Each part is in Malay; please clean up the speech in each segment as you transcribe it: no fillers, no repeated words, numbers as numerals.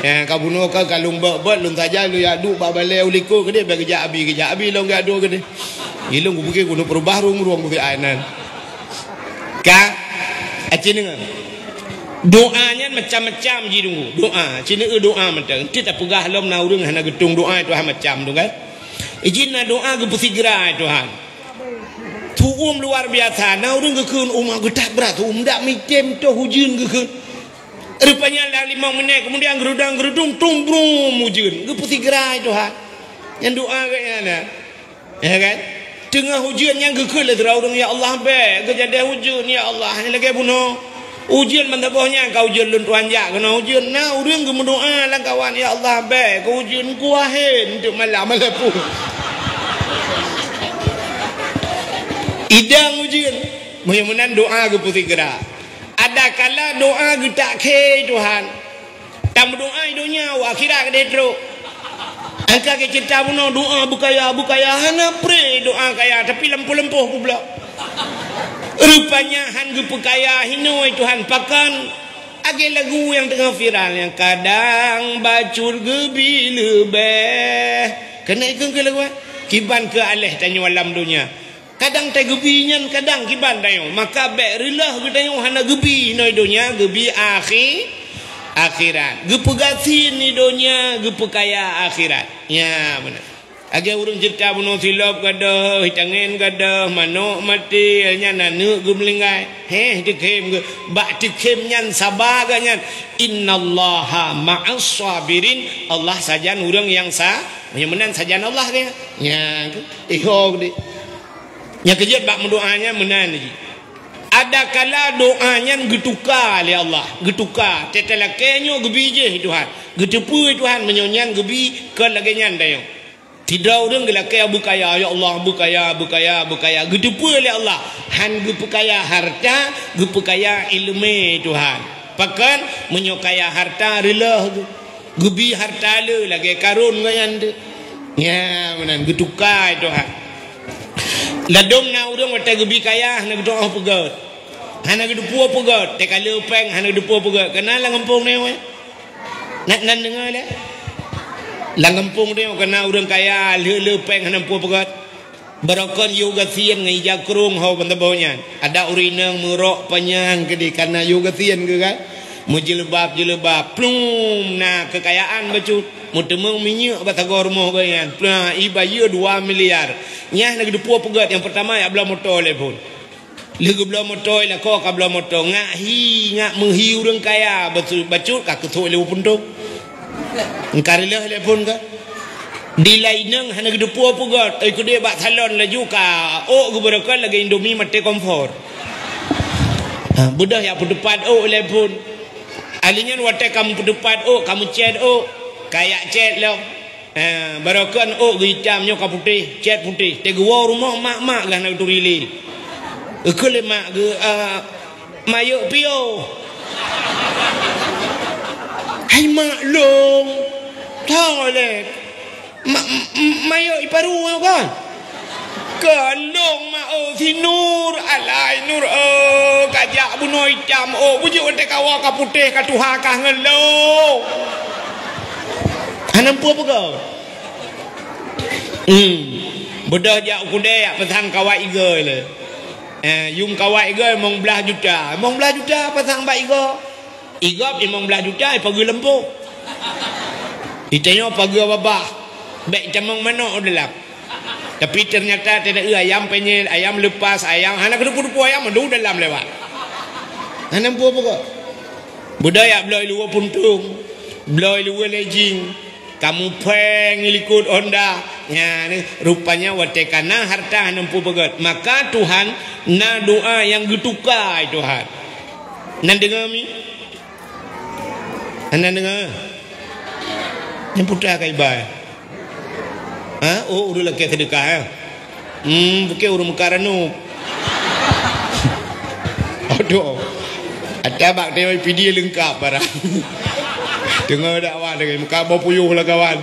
Kau bunuh kau kalung bet lun saja lu ya duk babale uliko ke dia bagi kejak abi long gado ke dia. Ilung ku pergi gunung perubah ruang ku ainan. Ka acin dengar. Doanya macam-macam ji dulu. Doa, cina doa macam. Kita pegah lom na urang hana getung doa itu macam tu kan. Ijinna doa ke segera Tuhan. Tu luar biasa. Na urang ke kun umah getak berat tu dak mitem tu hujan ke kun. Rupanya dah 5 minit kemudian gerudung tumbrum hujan. Ke segera Tuhan. Yang doa kayaknya. Ya kan? Tengah hujan yang ke kun lah terang ya Allah be, kejadian hujan ya Allah. Ni lagi bunuh. Ujian mentabahnya kau ujian lun tuan jak kena ujian na urang ke berdoa lah kawan ya Allah baik kau ujian kuahin untuk malam pun idang ujian mudah-mudahan doa ke putih gerak ada kala doa ke tak ke Tuhan tak berdoa hidupnya akhirat ke detro angka ke cerita bunuh doa bukaya hana pray doa kaya tapi lempuh-lempuh pula rupanya han gu pekaya hinoi Tuhan pakan age lagu yang tengah viral yang kadang bacur gebi lebeh kena ikut ke lagu kiban ke aleh tanya alam dunia kadang te gebinya kadang kiban tayo maka be rilah ke tayo hana gebi noi dunia gebi akhirat gu pegasin ni dunia gu pekaya akhirat ya benar. Agar urang cerita bunuh silap gadah, hitangin gadah, manuk mati, nya nanu gumlinggai. Dikem ke, bak dikem nyan sabar nyan. Innallaha ma'as sabirin. Allah sajan urang yang menan sajan Allah dia. Nya ihok di. Nya kejat bak mendoanya menan lagi. Ada kala doanya getukar oleh Allah, getukar. Tetelakenyo gebije Tuhan. Getepu Tuhan menyonyan gebi ke lagi nyan dayo. Tidak orang gelakaya bukaya ya Allah bukaya gedepu oleh Allah han gepekaya harta gepekaya ilmu Tuhan pakan menyokaya harta rela gebi harta le lagi karun ngayan de ya menan getukai Tuhan ladong na urang wata gebi kaya na gedoh pegat hana gedepu pegat te kala peng hana gedepu pegat kenal ngampung ne we nak nan dengar le Langkampung dia kena orang kaya lepeng hanam pu pegat berakon yoga sian ngai jakrung hau bantabaunya ada urinang merok panyang ke di karena yoga sian ke kan mujilbab plum nah kekayaan bacut mutemeng minyak batagor moh bayan plum iba ye 2 miliar nyah nak depu pegat yang pertama ya belah motor le pun legu belah motor la ko ka belah motor ngak menghi urang kaya bacut ka ketuk le pun tu engkarilah telepon ka di lainang hana gedepu apa gat ai kude bak salon laju ka oh guberakan lagi Indomie mate komfor budah ya pedepat oh telepon alinya wate kamu pedepat oh kamu chat oh kayak chat lo barakan oh hitamnya ka putih chat putih te gua rumah mak lah nak turilil ekele mak ge mayo pio hai maklum tahu le mayo iparu kan kalong ma si nur alai nur kajak bunuh hitam bujuk ente kawa ka putih ka tuha ka ngelo hanam pu apa kau bedah jak kude ya pasang kawai iga le yum kawai iga mong belah juta pasang ba iga igap 15 juta pagi lempu itanya pagi babah baik camang manok dalam tapi ternyata tidak ayam penyel ayam lepas ayam hana kedupu ayam madu dalam lewat hana apa kok budaya beloi luar puntung beloi luar lejing kamu peng ikut Honda ya ni rupanya watekana harta hana pu begat maka Tuhan na doa yang getukai Tuhan nan dengar mi anda dengar yang putra kaibai oh udah lagi sedekah ya bukan urung karanu aduh ada bak dewa video lengkap barang dengar dakwah dengan muka bau puyuh lah kawan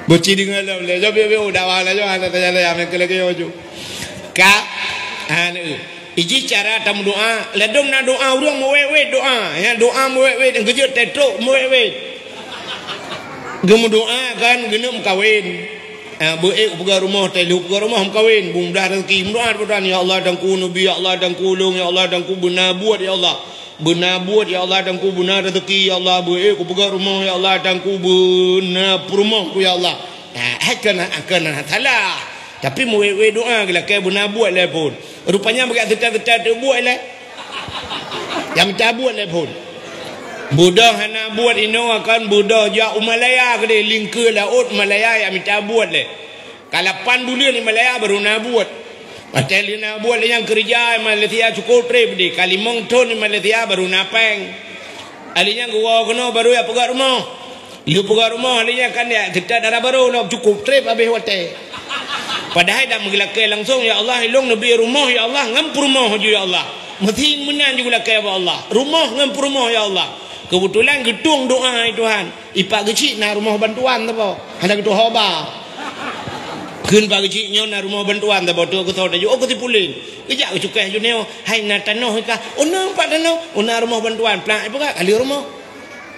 bocil dengar lah boleh jom dakwah lah jom anda tanya lah yang kelagi ojo kak Iji cara tam doa, ledom na doa urang mewewe doa, ya doa mewewe dan kerja tetruk mewewe. Gemu doa kan genum kawin. Beek pegang rumah telu pegang rumah kawin, mudah rezeki, mudah berdoa ya Allah dan ku nabi ya Allah dan ku ulung ya Allah dan ku benar buat ya Allah. Benar buat ya Allah dan ku benar rezeki ya Allah, beek pegang rumah ya Allah dan ku benar rumah ku ya Allah. Akan salah. Tapi mewewe doa gila ke benar buat lah pun. Rupanya berat tetap buat lah. Yang minta buat lah pun. Buddha hana buat ino akan Buddha jauh Malaya ke dia lingkar laut Malaya yang minta buat lah. Kalau 8 bulan di Malaya baru nak buat. Macam dia nak buat yang kerja Malaysia cukup trip di Kalimantan di Malaysia baru napeng. Alinya gua kena baru ya pegang rumah. Lu pegang rumah alinya kan dia tetap darah baru nak cukup trip habis hotel. Padahal dah menggelakkan langsung ya Allah hilung nabi rumah ya Allah ngam rumah je ya Allah. Mesti menan juga ya Allah. Rumah ngam rumah ya Allah. Kebetulan gedung doa Tuhan. Ipak kecil nak rumah bantuan tu apa? Ada gedung hoba. Kun pak kecilnya nak rumah bantuan tu apa tu aku tahu dah. Oh aku tipulin. Kejak aku cukai juneo. Hai nak tanah ka. Oh nampak tanah. Oh nak rumah bantuan. Pelak apa kak? Kali rumah.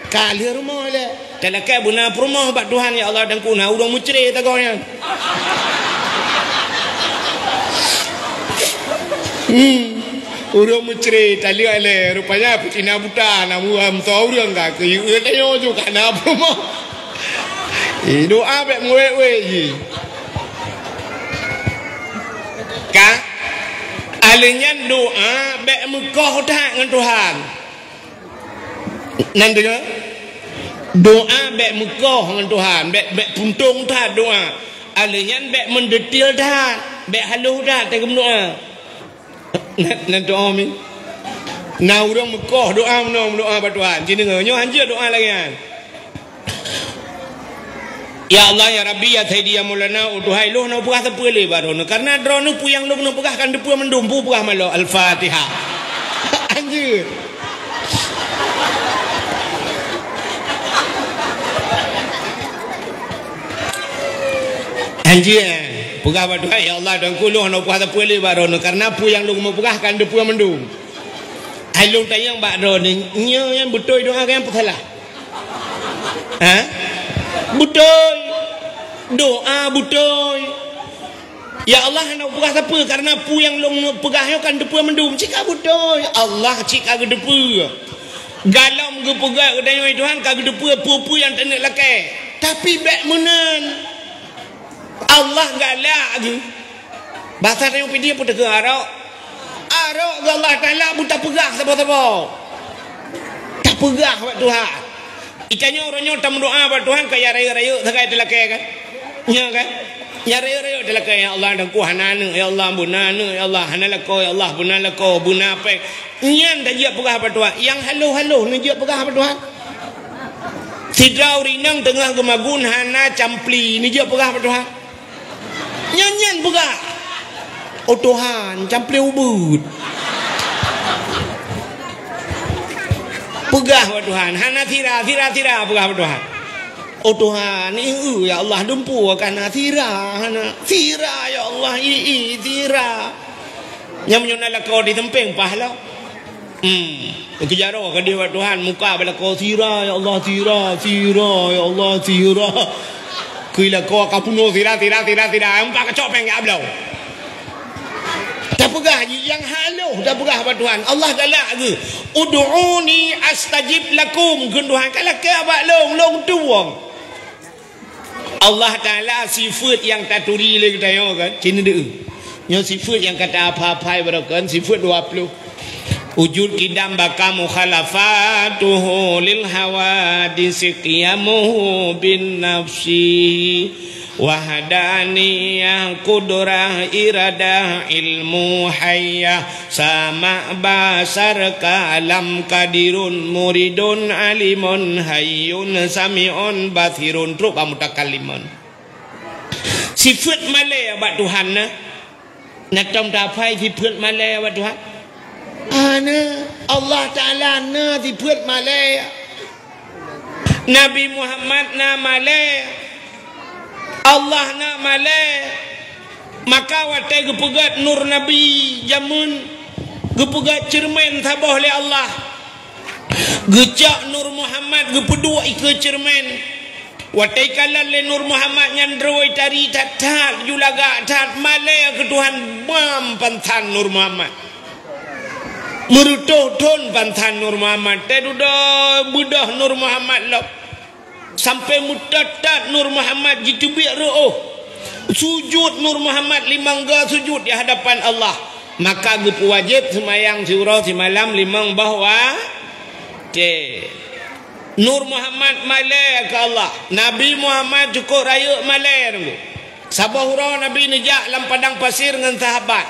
Kali rumah le. Talakai buna rumah bak Tuhan ya Allah dan ku nak urang mucri tak kau yang. Urang menceri tali ale rupanya Cina buta namu am tahu orang tak ke tanya juga nak apa doa bek mewe je ka alenya doa bek Mekah dah dengan Tuhan nanti doa bek Mekah dengan Tuhan bek puntung dah doa alenya bek mendetil dah bek halus dah tegem doa. Nak doa min. Nah orang Mekah doa pada Tuhan. Jadi nyo hanja doa lagi kan. Ya Allah ya Rabbi ya Sayyidi ya Maulana utuhai lu nak pegah tepu le baru karena drone puyang lu nak pegah kan depu mendumpu pegah malo Al-Fatihah. Anjir. Anjir. Pegah pada Tuhan ya Allah dan kuluh nak puas tepu le baru karena puyang lu mau pegah kan depu mendum. Hai lu tayang bak ro ni nya yang betul doa kan apa salah? Ha? Betul. Doa betul. Ya Allah nak pegah tepu karena puyang lu pegah kan depu mendum cika betul. Allah cika depu. Galam ge pegah dan Tuhan ka depu pupu yang tenek lakai. Tapi bek menan. Allah galak je. Bahasa yang dia pun tegak arak. Arak ke Allah Ta'ala pun tak pegah siapa-siapa. Tak pegah buat Tuhan. Ikannya orangnya tak mendoa buat Tuhan kaya raya-raya sekai telakai kan. Ya kan. Ya raya-raya telakai ya Allah dan ku hanana ya Allah bunana ya Allah hanalako ya Allah bunalako bunapek. Nyan dah dia pegah buat Tuhan. Yang halu-halu ni dia pegah buat Tuhan. Sidrau rinang tengah gemagun hana campli ni dia pegah buat Tuhan. Nyanyian pegah. Oh Tuhan, campli ubud. Pegah buat Tuhan. Hana tira pegah buat Tuhan. Oh Tuhan, ya Allah dumpu akan tira, hana tira ya Allah, tira. Yang menyonala kau di tempeng pahala. Kejaro ke dia buat Tuhan muka bala kau tira ya Allah tira ya Allah tira. Kuila kau kapuno tira empat kecok pengen ablau. Tak pegah yang halu dah pegah pada Tuhan. Allah galak ke ud'uni astajib lakum ke Tuhan kalau ke abak long tuang. Allah Taala sifat yang tak turi lagi tanya kan cina dia. Nya sifat yang kata apa-apa berakan sifat 20. Wujud kidam baka mukhalafatuhu lil hawadisi qiyamuhu bin nafsi wahadaniyah kudrah iradah ilmu hayyah sama basar kalam kadirun muridun alimun hayyun sami'un bathirun truk mutakallimun. Sifat malay abad Tuhan nak tom dapai sifat malay abad Tuhan. Allah Ta'ala na di put Malaya Nabi Muhammad na Malaya Allah na Malaya maka watai kepegat nur Nabi jamun Gepegat cermin tabah oleh Allah. Gecak Nur Muhammad gepedua ike cermin. Watai kalan le Nur Muhammad nyandroi tari tatat julaga tat malaya ke Tuhan bam pantan Nur Muhammad. Merutuh ton pantan Nur Muhammad. Tedudah budah Nur Muhammad lop. Sampai mutatat Nur Muhammad gitu biar roh. Sujud Nur Muhammad limangga sujud di hadapan Allah. Maka gupu wajib semayang surau si malam limang bahwa Nur Muhammad malai ke Allah. Nabi Muhammad cukup raya malai dulu. Sabah hurau Nabi nejak dalam padang pasir dengan sahabat.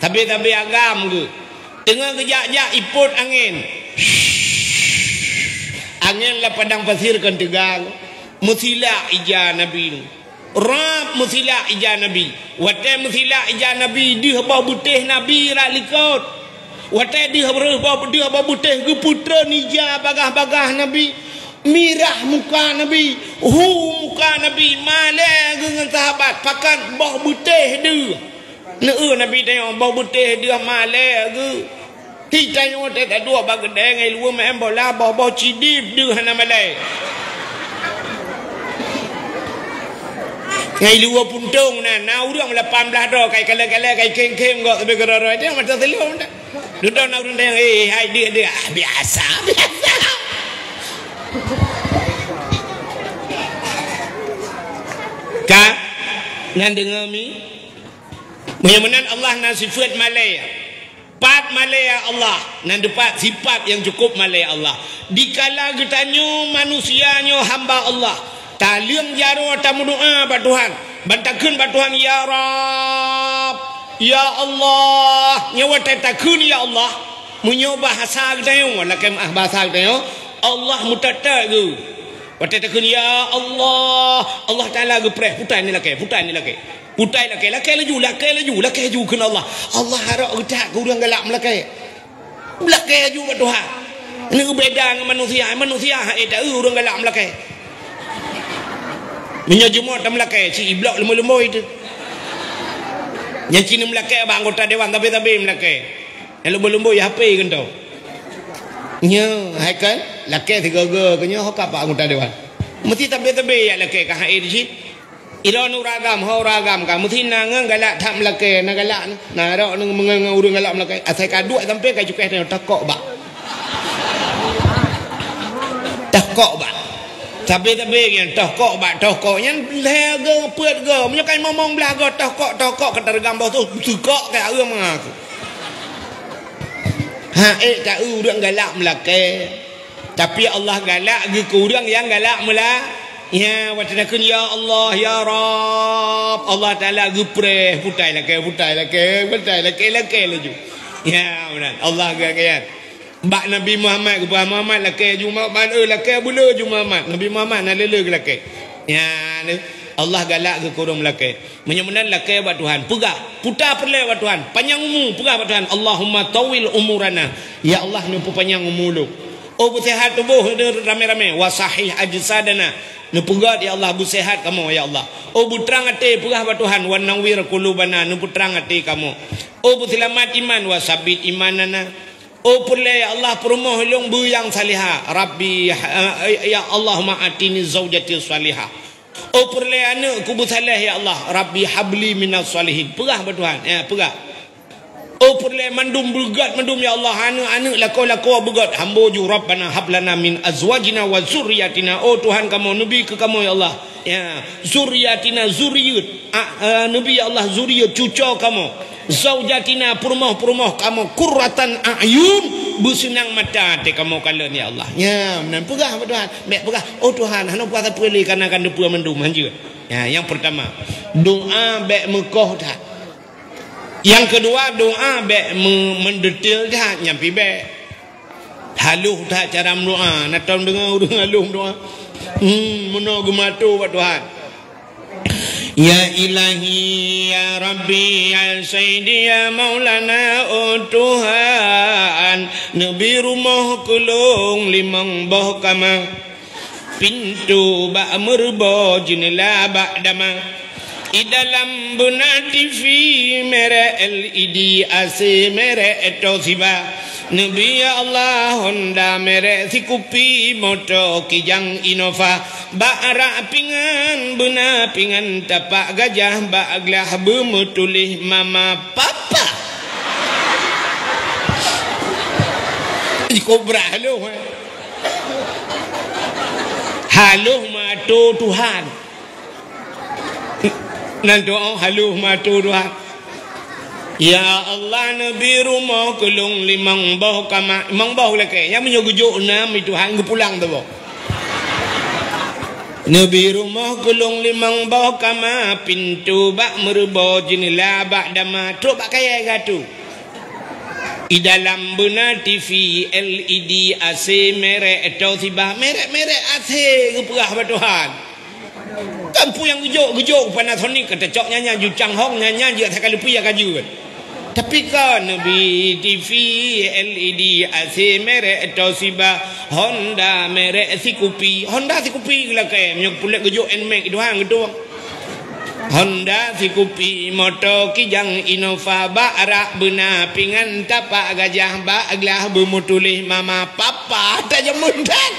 Tapi agam ke. Tengah kejak-jak iput angin. Angin lah padang pasir kan tegang. Musila ija Nabi ni. Rab musila ija Nabi. Watai musila ija Nabi. Dia bawa butih Nabi rak likut. Watai dia bawa butih ke putra nija bagah-bagah Nabi. Mirah muka Nabi. Muka Nabi. Malai dengan sahabat. Pakat bawa butih dia. Nabi tengok bawa butih dia malai ke. Kita tengok tak dua bagedeng. Ngai luar main bola. Bawa cidip dia hana malai. Ngai luar puntung na urang 18 dah kai kala-kala kai keng-keng kok tapi geroro dia macam telur dah. Duduk nak urang dia hai dia biasa. Ka nan dengar mi. Mudah-mudahan Allah nak sifat malaya. Pat malaya Allah nan dapat sifat yang cukup malaya Allah. Dikala getanyo manusianyo hamba Allah. Taliang jaro tamu doa ba Tuhan. Bantakeun ba Tuhan ya Rabb. Ya Allah. Nyawa tatakun ya Allah. Munyo bahasa getayo lakem bahasa getayo. Allah mutata ge. Watatakun ya Allah. Allah Taala ge preh putai ni lakai. Putai lakai laju keun Allah. Allah harap getak ke urang galak melakai. Melakai laju ba Tuhan. Ini beda dengan manusia. Manusia hak tak urang galak melakai. Minyak Jumaat tak melakai. Si iblok lembu-lembu itu. Yang Cina melakai abang anggota dewan. Tapi melakai. Yang lembu-lembu ya HP kan tau. Nya hai kan. Lakai tiga-tiga. Kanya hokap anggota dewan. Mesti tapi yang lakai kan hai di sini. Iran uragam. Uragam kan. Mesti nangang galak tak melakai. Nak galak. Nak mengengang urang galak melakai. Asal kaduk sampai kaya cukai tengok. Takok bak. Takok bak. Tapi yang tokoknya lega put ge punya kan ngomong belaga tokok kata gambar tu sukak kat orang mengaku. Tak urang galak melakai. Tapi Allah galak ge ke urang yang galak mula. Ya watanakeun ya Allah ya Rabb. Allah Taala ge preh putai lakai laju. Ya benar. Allah gagayan. Bak Nabi Muhammad ke Muhammad lakai Jumaat ban lakai bula Jumaat Nabi Muhammad nak lele ke lakai. Ya Allah galak ke korang lakai. Menyamanan lakai buat Tuhan. Pegah putar perlai buat Tuhan. Panjang umur pegah buat Tuhan. Allahumma tawil umurana. Ya Allah ni panjang umur lu. Oh bersihat tubuh rame-rame. Wa sahih ajsadana. Ni pegah ya Allah bersihat kamu ya Allah. Oh butrang hati pegah buat Tuhan. Wa nawwir qulubana. Ni putrang hati kamu. Oh berselamat iman wa sabit imanana. Oh pulai ya Allah perumah long buyang salihah Rabbi ya Allahumma atini zaujati salihah. Oh pulai anak ku bersalih ya Allah Rabbi habli minas salihin. Perah ba Tuhan ya perah. Oh pulai mandum bergat mandum ya Allah anak lako bergat hamba ju Rabbana hablana min azwajina wa zurriyatina. Oh Tuhan kamu nabi ke kamu ya Allah ya zurriyatina zuriyat nabi ya Allah zuriyat cucu kamu. Zaujatina perumah kamu kurratan a'yun bersenang mata hati kamu kala ni Allah. Ya, benar pegah Tuhan. Baik pegah. Oh Tuhan, hana puasa pilih karena akan depa mendum hanja. Ya, yang pertama, doa baik mekoh dah. Yang kedua, doa baik mendetil dah nyampi baik. Haluh dah cara doa. Nak tahu dengar orang haluh doa. Mana gematu buat Tuhan. Ya ilahi ya Rabbi ya Sayyidi ya Maulana oh Tuhan Nabi rumah kulung limang boh kama pintu bak merbo jendela bak dama I dalam benar TV merek LED AC merek Toshiba Nabi Allah Honda merek Sikupi motor Kijang Innova Ba'arak pingan benar pingan tapak gajah ba'aglah bermetulih mama papa Kobra halo matu Tuhan nan doa haluh matu Tuhan ya Allah nabi rumah kelung limang bau kama mang bau leke yang menyogujuk nam itu hang pulang tu nabi rumah kelung limang bau kama pintu bak merubah jendela bak dama truk bak kaya gatu di dalam benar TV LED AC merek Toshiba merek AC keperah Tuhan Kampu yang gejok Panasonic kata cok nyanyi Jucang Hong nyanyi dia sekali puya kaju tapi kan Nabi TV LED AC merek Toshiba Honda merek Sikupi Honda Sikupi lah kayak menyok pulik gejok NMAX doang gitu Honda Sikupi motor Kijang Innova ba'arak benar pingan tapak gajah ba'aglah bermutulih mama papa tak jamun dan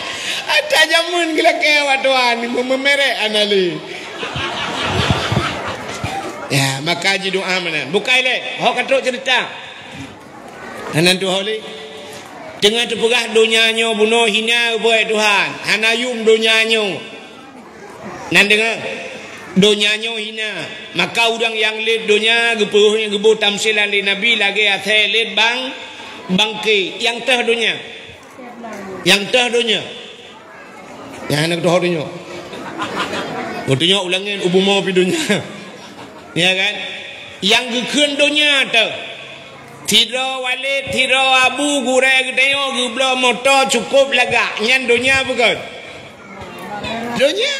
tak jamun gila kewa tuan memerek anali ya maka haji doa mana bukai leh hok katruk cerita hanan tu holi dengan terperah dunianya bunuh hina buat Tuhan hanayum dunianya nan dengar dunianya hina maka orang yang lid dunia gepuhnya gebu tamsilan di Nabi lagi athai lid bangki yang teh dunia yang nak teh dunia dunia ulangin ubu mau pi dunia ya kan yang gekun dunia tu tiro walid tiro abu gure gedeo geblo motor cukup laga nyan dunia bukan dunia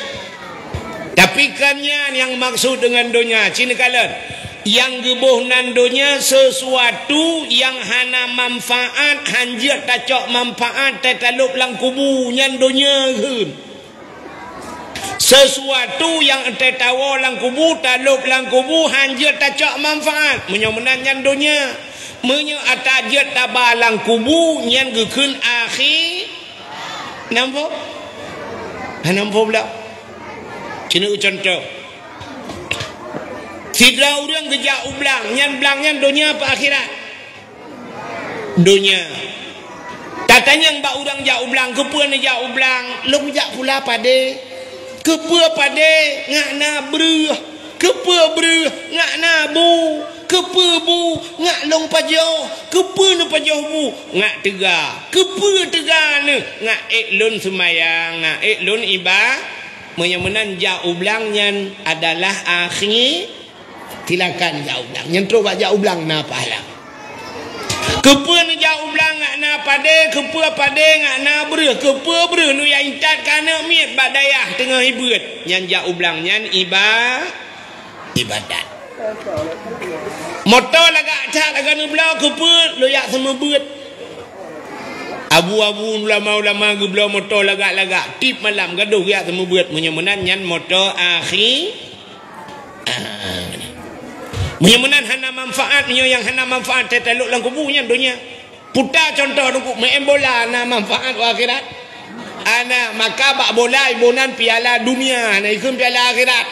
tapi kannya yang maksud dengan dunia cina kalan yang gebuh nan dunia sesuatu yang hana manfaat hanjir tacok manfaat tetalup lang kubu nyan dunia hun sesuatu yang tetawa lang kubu talup lang kubu hanjir tacok manfaat menyomenan nyan dunia menyo atajir tabalang kubu nyan gekun akhir nampak nampak pula Cina contoh tidak orang gejak ublang nyan dunia apa akhirat dunia katanya yang bak orang jak ublang kepuan jak ublang lu jak pula pade kepua pade ngak na beruh kepua beruh ngak na bu kepua bu ngak long pajoh kepua na pajoh bu ngak tegah kepua tegah ni ngak lun semayang ngak lun ibadah menyemenan jauh belangnya adalah akhir tilakan jauh belang nyentro bak jauh belang na pahala kepua ni jauh belang ngak na pade kepua pade ngak na beruh kepua beruh nu yang intat kana miet bak dayah tengah hibut nyan jauh belang nyan ibadat motor lagak cat lagak nu belau kepua lu yak semua buat abu-abu ulama-ulama geblau motor lagak-lagak tip malam gaduh ya semua buat menyemenan nyan motor akhir menyemenan hana manfaat yang hana manfaat teteluk lang kubu nyan dunia putar contoh duk main bola na manfaat akhirat ana maka bak bola ibunan piala dunia na ikut piala akhirat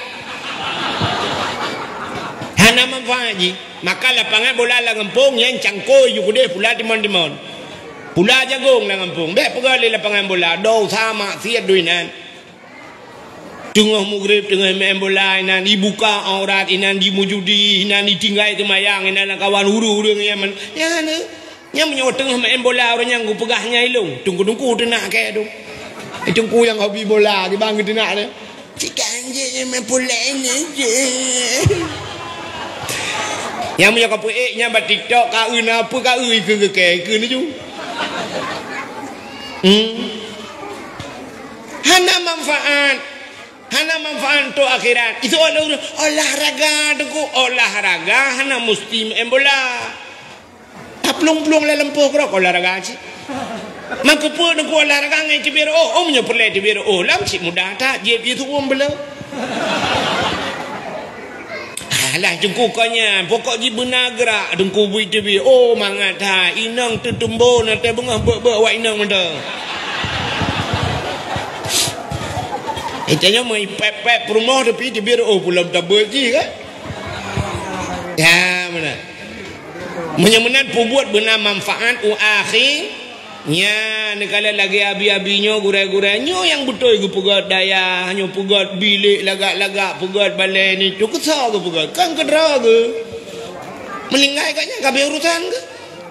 hana manfaat ji maka lapangan bola la ngempung yang cangkoi yu gede pula timon-timon pula jagung lah kampung. Bek pegali lapangan bola. Dau sama siat duinan. Tengah maghrib tengah main bola inan dibuka aurat inan dimujudi inan ditinggai temayang inan kawan huru-huru yang ya ne. Yang menyok tengah main bola orang yang pegahnya ilung. Tunggu-tunggu tenak kayak tu. Tunggu yang hobi bola di bangku tenak ni. Cik anjing main bola ini je. Yang menyok apa nya bat TikTok ka apa ka ke ni ju. Hana manfaat tu akhirat itu olahraga tu olahraga hana mesti main bola plung-plung la lempoh krok olahraga ci maka pun tu olahraga ngai ci biru nya perle di biru lam ci mudah tak je itu bela Alah jengku kanya pokok ji benar gerak dengku bui TV. Oh mangat ha inang tu tumbuh nanti bunga ber wa inang menda. Itanya mai pep rumah tapi dia oh pulang tak berji kan. Ya mana. Menyemenan buat benar manfaat akhir. Nya nekala lagi abi-abinya gurai-gurainya yang betul ke pegat daya hanya pegat bilik lagak-lagak pegat balai ni tu kesal ke pegat kan kedera ke melinggai katnya kabeh urusan ke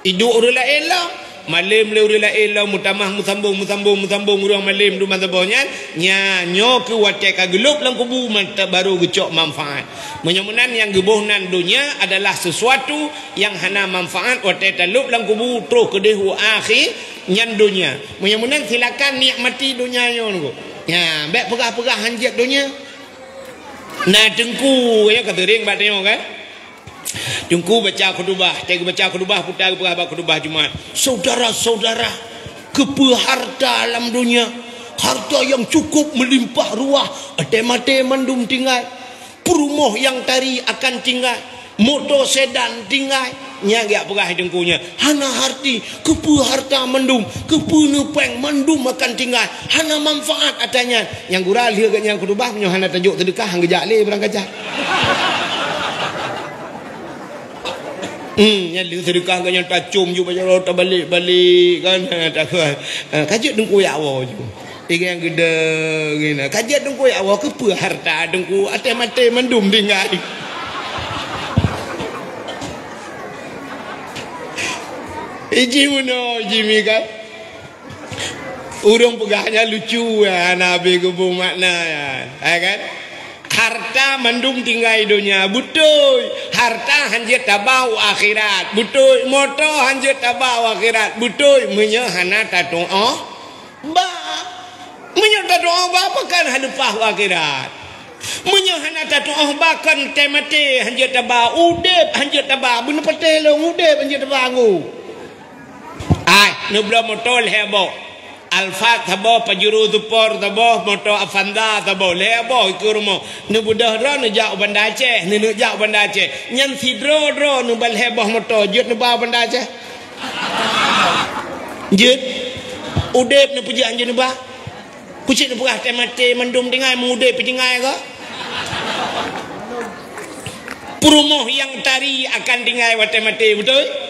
hidup orang lain lah malam le orang lain lah mutamah musambung orang malam tu mazhabnya nyo ke watai ka gelup lang kubu mata baru gecok manfaat menyemenan yang gebuhnan dunia adalah sesuatu yang hana manfaat watai talup lang kubu terus ke dehu akhir nyan dunia menyemenan silakan nikmati dunia nyo tu ya baik pegah-pegah hanjat dunia nah dengku ya kata ring bat tengok kan Jungku baca khutbah, tega baca khutbah putar berapa khutbah Jumaat. Saudara-saudara, kepeharta dalam dunia, harta yang cukup melimpah ruah, mate mandum tinggal, perumah yang tari akan tinggal, motor sedan tinggal, nyaga perah dengkunya. Hana harti kepeharta mandum, kepenepeng mandum akan tinggal, hana manfaat atanya. Yang gural dia kat yang khutbah punya hana tajuk sedekah hang gejak le berang kacah. Yang lu sedekah kan yang tacum je baca rota balik kan tak kajut dengku ya awak je yang gede gini kajut dengku ya awak ke harta dengku atas mata mendum tinggal iji muno jimi kan urung pegahnya lucu ya nabi kubu makna ya kan harta mendum tinggal dunia betul harta hanjat tabau akhirat betul motor hanjat tabau akhirat betul menyahana tatu ba menyah tatu ba pakan hadupah akhirat menyahana tatu bahkan temate hanjat tabau udep hanjat tabau bener petelong udep hanjat tabau ai nubla motor hebo Alfa tabo pajuru tupor tabo moto Avanda tabo lebo ikurmo nu budah ro nu jak Banda Aceh nu jak Banda Aceh nyan sidro nu bal heboh moto jut nu ba Banda Aceh jut udep nu puji anjeun ba kucik nu pegah temate mendum tinggal mudep tinggal ke perumoh yang tari akan tinggal wate mate betul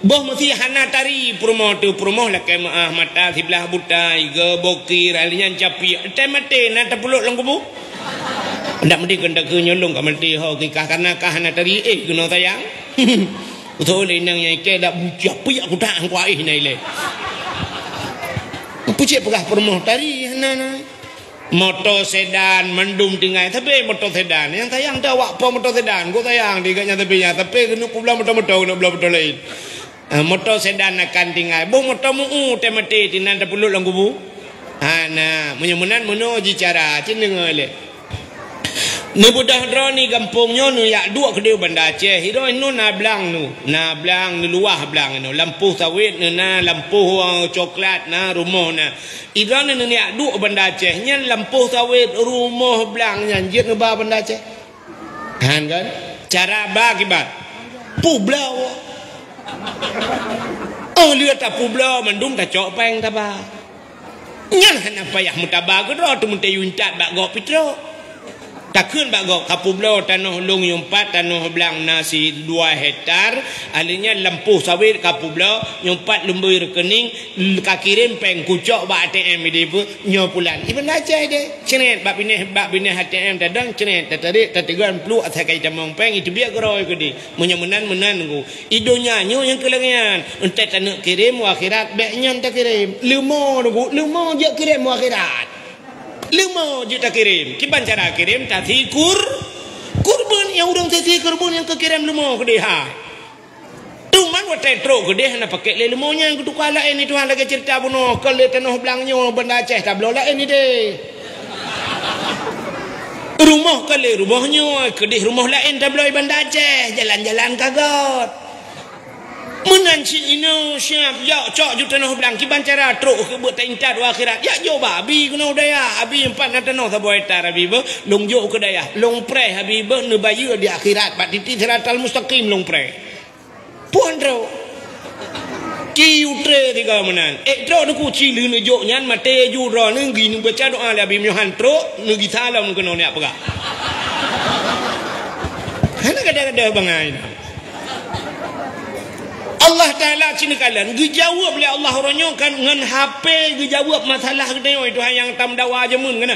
boh mesti hana tari promo tu promo lah ke mata sebelah buta iga bokir alinya capi temate na tapuluk lang kubu ndak mesti kena ke nyolong ka mesti ho ki kana ka hana tari kena sayang betul le nang yang ke dak capi aku tak angku ai nai le pucik pegah promo tari hana motor sedan mendum tinggal tapi motor sedan yang sayang dah awak apa motor sedan gua sayang diganya tapi kena pula motor kena pula motor lain motor sedan akan tinggal bu motor mu temate tinan da pulut lang kubu ana menyemenan mono ji cara cin dengar le nu budah droni kampungnya nu yak dua kedai Banda Aceh hiro nu na blang nu luah blang nu lampu sawit nu na lampu coklat na rumah na idran nu yak dua Banda Aceh nya lampu sawit rumah blang nya jit nu ba Banda Aceh kan cara bagi bat publau lihat tak publa mendung tak cok peng tak ba nyan hana payah mutabah ke tu munte yuntat bak go pitro takun bak go kapubla tanah long yumpat tanah belang nasi 2 hektar alinya lampu sawit kapubla yumpat lembu rekening kakirim peng kucok bak ATM di pu nyo pulan iban Aceh de cenet bak bineh ATM tadang cenet tatarik tatigan plu asakai tamong peng itu biar geroi ke di menyemenan ku idonya nyo yang kelengan entet tanak kirim akhirat beknya tak kirim lemo je kirim akhirat 5 juta kirim. Kiban cara kirim tadi kurban yang orang tadi kurban yang kekirim 5 ke dia. Tuman watai tro ke dia nak pakai le 5-nya yang kudu kala ini Tuhan lagi cerita bunuh kalau tanah belangnya Banda Aceh tak belola ini deh. Rumah kali rumahnya kedih rumah lain tak beloi Banda Aceh jalan-jalan kagot. Menanci ino siap ya cok juta noh bilang kiban cara truk ke buat tinta dua akhirat ya jo babi kena daya abi empat nata noh sabo etar abi be long jo ke daya long pre abi be ne bayu di akhirat pat titi siratal mustaqim long pre puan tro ki utre tiga menan tro nu ku ci lu ne jo nyan mate ju ro ne gi nu baca doa le abi myohan tro ne gi salam kena ne apa ga hana kada bangai Allah Ta'ala cina kalian dijawab oleh Allah orangnya kan dengan HP dijawab masalah kita itu yang tam dawa jamun kena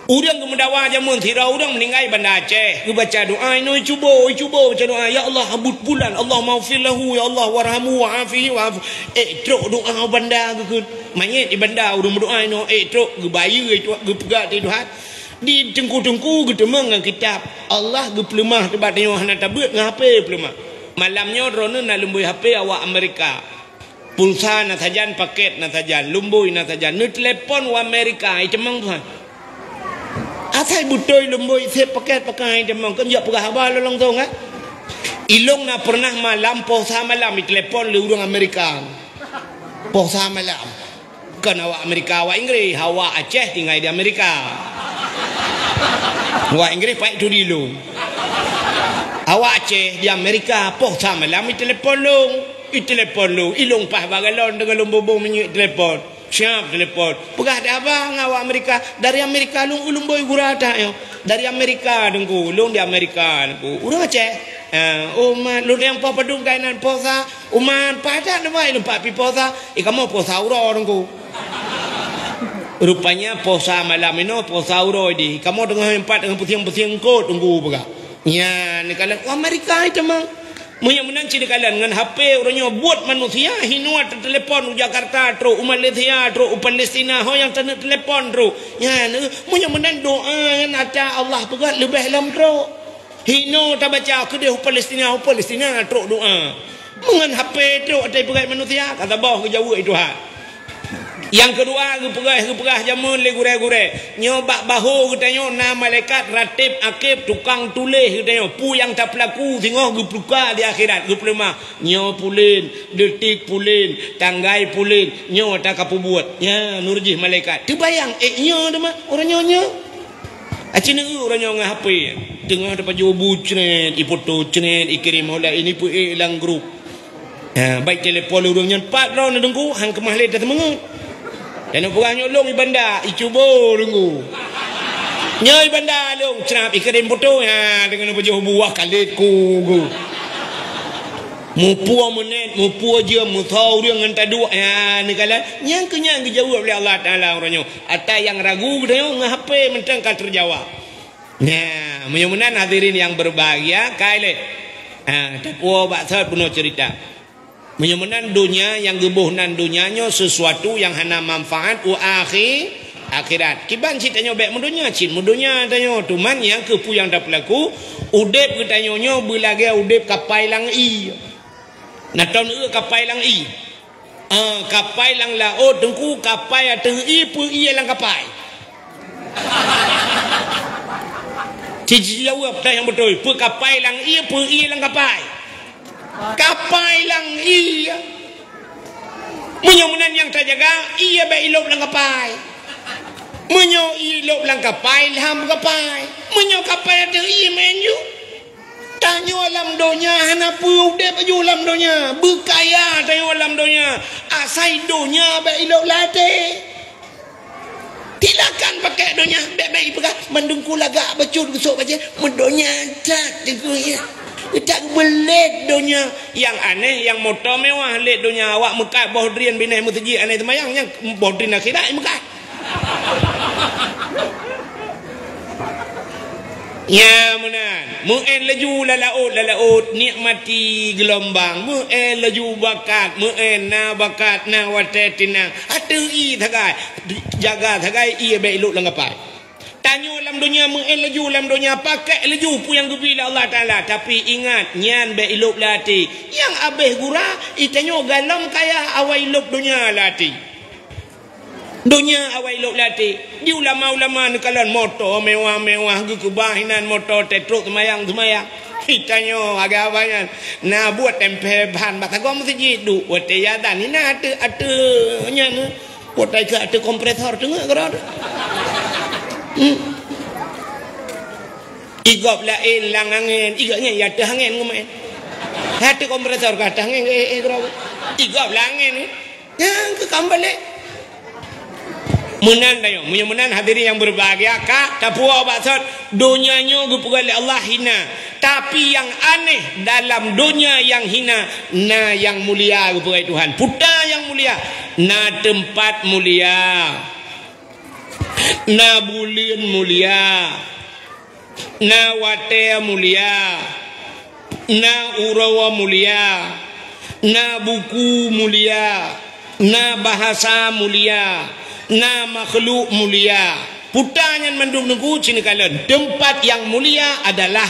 orang ke mendawa jamun tidak orang meninggal bandar Aceh ke baca doa ini cuba baca doa ya Allah habut bulan Allah maghfir lahu ya Allah warhamu wa'afihi wa'afu truk doa bandar ke mayat di bandar orang berdoa ini truk ke bayi ke pegat di Tuhan di tengku-tengku ke temang dengan kitab Allah ke pelemah tempat tengok nak tabut dengan HP pelemah malamnya drone na lumbui HP awak Amerika pulsa na sajan paket na sajan lumbui na sajan nu telepon wa Amerika ai cemang tuan asai butoi lumbui se paket pakai cemang kan ya pegah abah lolong tong ah ilong na pernah malam pulsa malam di telepon le urang Amerika pulsa malam kan awak Amerika awak Inggris awak Aceh tinggal di Amerika awak Inggris pai tu di lu awak Aceh di Amerika poh sama lah mi telefon lu ilong pah bagalon dengan lumbung minyak telefon siap telefon pegah ada abang awak Amerika dari Amerika lu ulung boy gurata yo dari Amerika dengku ulung di Amerika dengku urang Aceh umat lu yang pa padung kainan posa umat pada nama ilung pa pi posa kamu posa uro dengku rupanya posa malam ini posa uro di kamu dengan empat dengan pusing-pusing kot tunggu pegah ya, ni kalian Amerika itu mang, yang menanci ni kalian dengan HP orangnya buat manusia hinuat telepon Jakarta terus Malaysia terus Palestina ho yang tanda telepon terus ya, ni yang menan doa yang ada Allah pegat lebih dalam terus hino tak baca ke dia Palestina terus doa dengan HP terus ada pegat manusia kata bawah ke jauh itu ha. Yang kedua gepegah jamun le gure-gure nyobak bahu katanya na malaikat ratib akib tukang tulis katanya pu yang tak pelaku tengok gepluka di akhirat geplema nyo pulin detik pulin tanggai pulin nyo tak kapu buat ya nurjih malaikat terbayang nyo dah mah orang nyo acina orang nyo ngah HP tengah dapat jobu cret ipoto cret ikirim oleh ini pu hilang grup baik telefon orang nyo 4 round dengku hang kemah le dah semangat dan orang nyolong di bandar icubo tunggu nyoi bandar long cenap ikirim foto ya dengan baju buah kalitku mupu menet mupu je mutau dia dengan taduk ya ni kala yang kenyang dijawab oleh Allah Taala orangnya ada yang ragu dia ngahpe mentang kan terjawab nah mudah-mudahan hadirin yang berbahagia kaile tapu baksat puno cerita menyamanan dunia yang gebuhnan dunianya sesuatu yang hana manfaat akhirat kiban citanya baik mendunia cin mendunia tanya tuman yang kepu yang dah pelaku udep katanya belage udep kapai lang i nah tahun kapai lang i kapai lang laut dengku kapai atau i pu i lang kapai cici jawab dah yang betul pu kapai lang i pu i lang kapai kapai lang iya menyomunan yang terjaga iya baik ilop lang kapai menyo ilop lang kapai ham kapai menyo kapai ada iya menyu tanyo alam donya hana pu de baju alam donya berkaya tanyo alam donya asai donya baik ilop late tilakan pakai donya baik-baik pegang mendungku lagak bacur besok baca mendonya tak ya tak belet dunia yang aneh yang motor mewah let dunia awak mekat bohdrian binah masjid aneh semayang yang bohdrian akhirat mekat ya menan mu'en laju lalaut nikmati gelombang mu'en laju bakat mu'en na bakat na watetina hati thagai jaga thagai ia baik luk lengapai tanyo dalam dunia mengelaju dalam dunia pakai laju pu yang gembira Allah Taala tapi ingat nyan be ilop lati yang abeh gura itanyo galam kaya awai ilop dunia lati dunia awai ilop lati di ulama-ulama ni kalan motor mewah-mewah ke kebahinan motor tetruk semayang Tanya agak banyak. Nak buat tempel bahan batagom masjid du. Buat tiada ni nak ada nya ni. Buat ada kompresor tengok kerana. Igop lain lang angin. Igaknya ya ada angin kemain. Ada kompresor ke ada angin kerana. Igop langin ni. Yang ke kambalik. Menan tayo, menan hadirin yang berbahagia, kak tapua maksud dunianya gupugal Allah hina. Tapi yang aneh dalam dunia yang hina, na yang mulia gupugal Tuhan. Puta yang mulia, na tempat mulia. Na bulan mulia. Na wate mulia. Na urawa mulia. Na buku mulia. Na bahasa mulia. Na makhluk mulia. Putanya mendung nunggu cini kalian. Tempat yang mulia adalah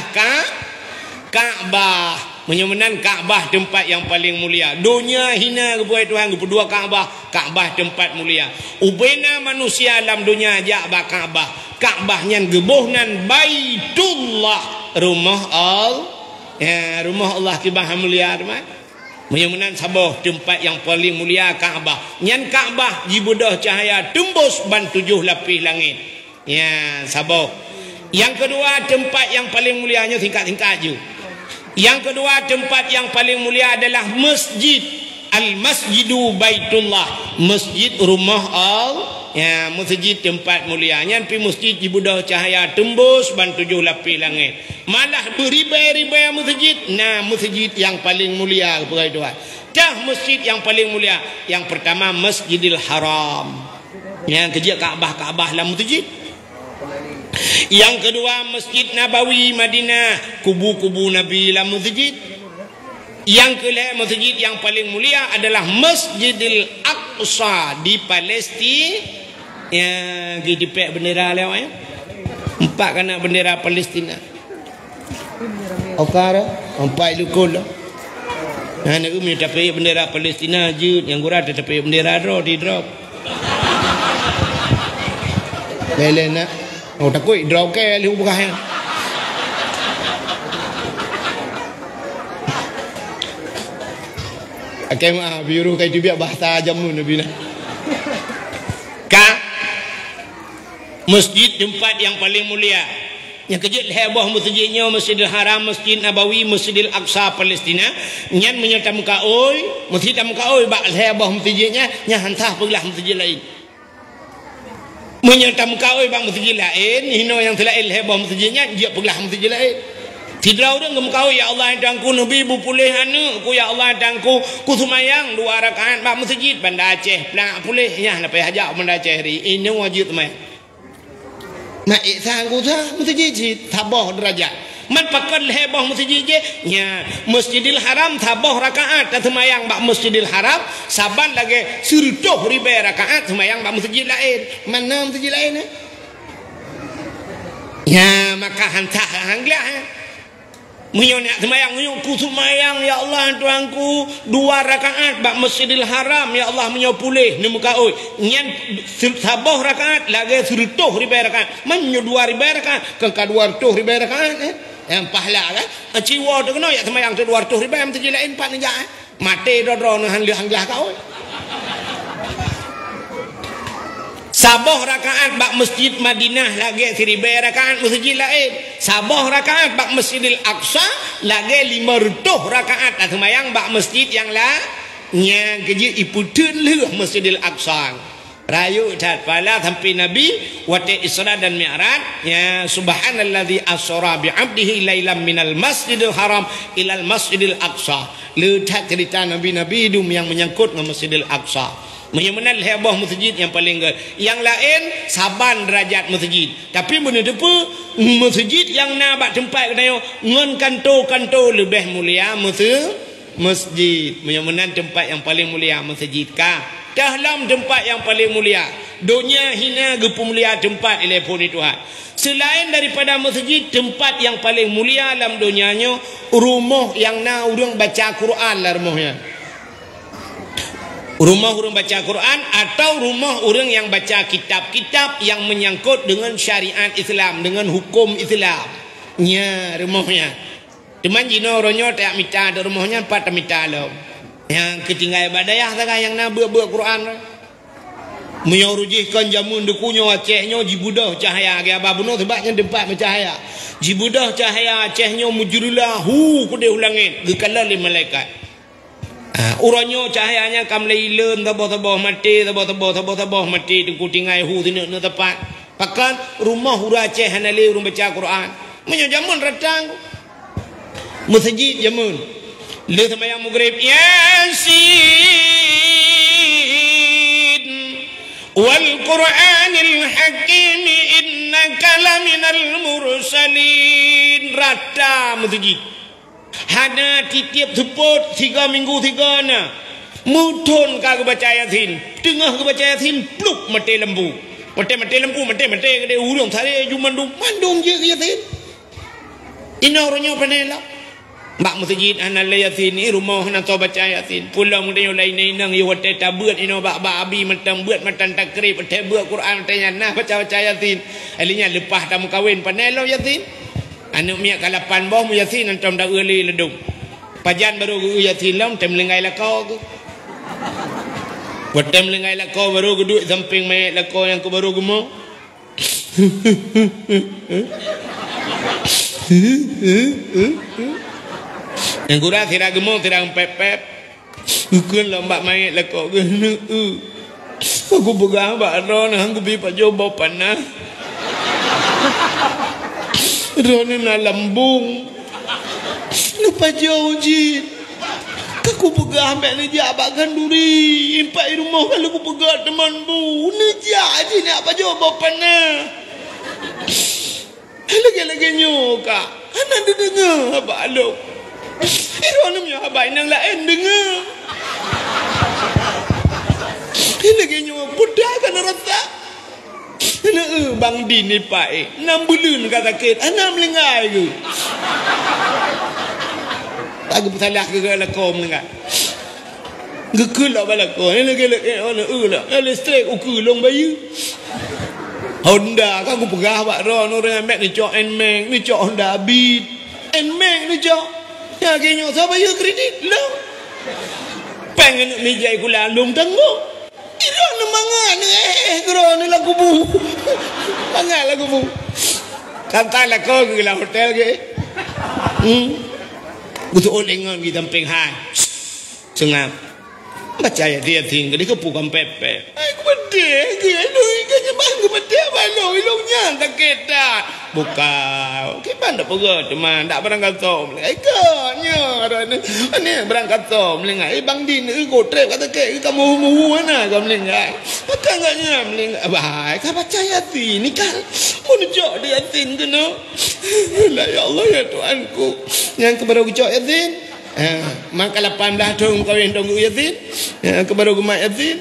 Ka'bah. Menyemenan Ka'bah tempat yang paling mulia. Dunia hina kepada Tuhan kedua Ka'bah. Ka'bah tempat mulia. Ubena manusia dalam dunia ajak ba Ka'bah. Ka'bah yang gebuhnan Baitullah. Rumah Allah. Ya, rumah Allah tibah mulia teman. Menyemenan sabah tempat yang paling mulia Ka'bah. Nyan Ka'bah jibudah cahaya tembus ban 7 lapis langit. Ya, sabah. Yang kedua tempat yang paling mulianya tingkat-tingkat je. Yang kedua tempat yang paling mulia adalah masjid. Al-Masjidu Baitullah. Masjid rumah Allah. Ya, masjid tempat mulia. Nyan pi masjid jibudah cahaya tembus ban 7 lapis langit. Malah beribai-ribai masjid. Nah, masjid yang paling mulia kepada Tuhan. Dah masjid yang paling mulia. Yang pertama Masjidil Haram. Yang kerja Ka'bah lah masjid. Yang kedua Masjid Nabawi Madinah. Kubu-kubu Nabi lah masjid. Yang kelima masjid yang paling mulia adalah Masjidil Aqsa di Palestina. Yang dipek bendera lewat ya. 4 kena bendera Palestina. Okara 4 lukul. Nah nak umi tapi bendera Palestina je yang gura tapi bendera draw di drop. Lele nak. Oh takut drop ke liu bukan ya. Akai mah biru kai tu biar bahasa jamun Nabi nah. Masjid tempat yang paling mulia. Yang kejut heboh masjidnya Masjidil Haram, Masjid Nabawi, Masjidil Aqsa Palestina. Nyan menyerta muka oi, masjid muka oi bak heboh masjidnya, nya hantah pergilah masjid lain. Menyerta muka oi bak masjid lain, hino yang selain heboh masjidnya, dia pergilah masjid lain. Tidak ada yang kau ya Allah dangku Nabi pulih anu ku ya Allah dangku ku semayang 2 rakaat bak masjid Banda Aceh nak pulih nya lepas hajak Banda Aceh ri ini wajib teman. Nak ihsan ku sah masjid tabah derajat. Man pakal hebah masjid je nya Masjidil Haram tabah rakaat dan semayang bak Masjidil Haram saban lagi 100,000 rakaat semayang bak masjid lain. Mana masjid lain ya maka hantah hanglah menyonak semayang ku semayang ya Allah Tuanku 2 rakaat bak Masjidil Haram ya Allah menyopulih ni muka oi nyan sabah rakaat lagi 100,000 rakaat menyo 2,000 rakaat ke 200,000 rakaat yang pahala kan ciwa tu kena ya semayang tu 200,000 masjid lain 4 nejak mati dodro nang hanglah kau sabah rakaat bak Masjid Madinah lagi 1,000 rakaat masjid lain. Sabah rakaat bak Masjidil Aqsa lagi 500 rakaat semayang bak masjid yang lah yang kerja iputun leh Masjidil Aqsa. Rayu tat pala sampai Nabi wate Isra dan Mi'raj ya subhanallazi asra bi 'abdihi lailan minal Masjidil Haram ilal Masjidil Aqsa. Letak cerita Nabi-nabi dum yang menyangkut dengan Masjidil Aqsa. Menyemenal heboh masjid yang paling gede. Yang lain saban derajat masjid. Tapi benda depa masjid yang nak tempat kena ngon kanto lebih mulia masjid. Menyemenal tempat yang paling mulia masjid kah? Dalam tempat yang paling mulia. Dunia hina gepu mulia tempat telepon Tuhan. Selain daripada masjid tempat yang paling mulia dalam dunianya rumah yang nak urang baca Quran lah rumahnya. Rumah orang baca Quran atau rumah orang yang baca kitab-kitab yang menyangkut dengan syariat Islam, dengan hukum Islam. Ya, rumahnya. Cuman jino ronyo tak mita di rumahnya 4 mita lo. Yang ketinggal badayah tak yang nak buat Quran. Menyorujihkan jamun dekunyo Acehnya jibudah cahaya ke abah bunuh sebabnya tempat cahaya. Jibudah cahaya Acehnya mujurlah ku dia ulangin gekala li malaikat. Uranyo cahayanya kam leileun tabah-tabah mati tabah-tabah mati deku tinggal sini tepat. Pakan rumah hura Aceh hanali urang baca Quran. Menyo jamun ratang. Masjid jamun. Le sembahyang maghrib Yasin wal Qur'anil Hakim innaka laminal mursalin. Rata masjid. Hana titip seput 3 minggu 3 na. Mutun ka baca Yasin. Tengah ke baca Yasin pluk mati lembu. Mati lembu mati ke urang sare jumandung mandung je ke Yasin. Ina orangnya panela. Mak masjid anal Yasin ni rumah nak tahu baca Yasin. Pulang dia lain nang yo hotel tabut ino bak abi matang buat matan takrib hotel buat Quran tanya nah baca Yasin. Alinya lepas tamu kahwin panelo Yasin. Anu miak kalapan boh mu Yasin antam dak euli ledung. Pajan baru Yasin lam tem lengai lakau ke. Buat tem lengai lakau baru duduk samping mayat lakau yang ke baru gemuk. Yang kurang tidak gemuk, tidak pep-pep. Ukun lombat mayat lah kau kena. Aku pegang bak Ron, aku pergi pak Jobo panah. Ron nak lambung. Lepas jauh je. Aku pegang bak ni abak kanduri. Impak di rumah kalau aku pegang teman bu. Nejak je nak pak Jobo panah. Lagi-lagi nyoka. Anak dia dengar abak alok. Iron punya abang nang lain dengar. Ini lagi nyawa budak kan rasa. Nak bang din ni pak 6 bulan kata sakit. Anak melengai ke? Tak aku salah ke lakau melengai. Gekul lah balakau. Ini lagi lah. Listrik ukur long bayi. Honda kan aku pegah pak Ron orang ambil ni cok Nmax ni cok Honda Beat. Nmax ni cok. Ya kenyo siapa ya kredit lah. Pengen nak meja aku lalung tanggung. Ira nak mangan geron ni lagu bu. Mangan lagu bu. Kata lah kau ke lah hotel ke. Betul dengan kita samping hai. Sengam. Baca ya dia tinggal di kepukan pepe. Aku bedeh ke lu ikanya bang ke bedeh balo ilungnya tak kita. Bukan. Kita ndak pergi teman, ndak berangkat tom. Ikanya ni berangkat tom lengai bang din go trip kata ke kamu mu mana kamu lengai. Akan enggaknya melengai. Baik, ka baca Yasin ni kan. Mun jok dia Yasin kena. La ya Allah ya Tuhanku. Yang kebaru jok Yasin. Maka 18 tahun kahwin tunggu Yasin. Kebaru gemak Yasin.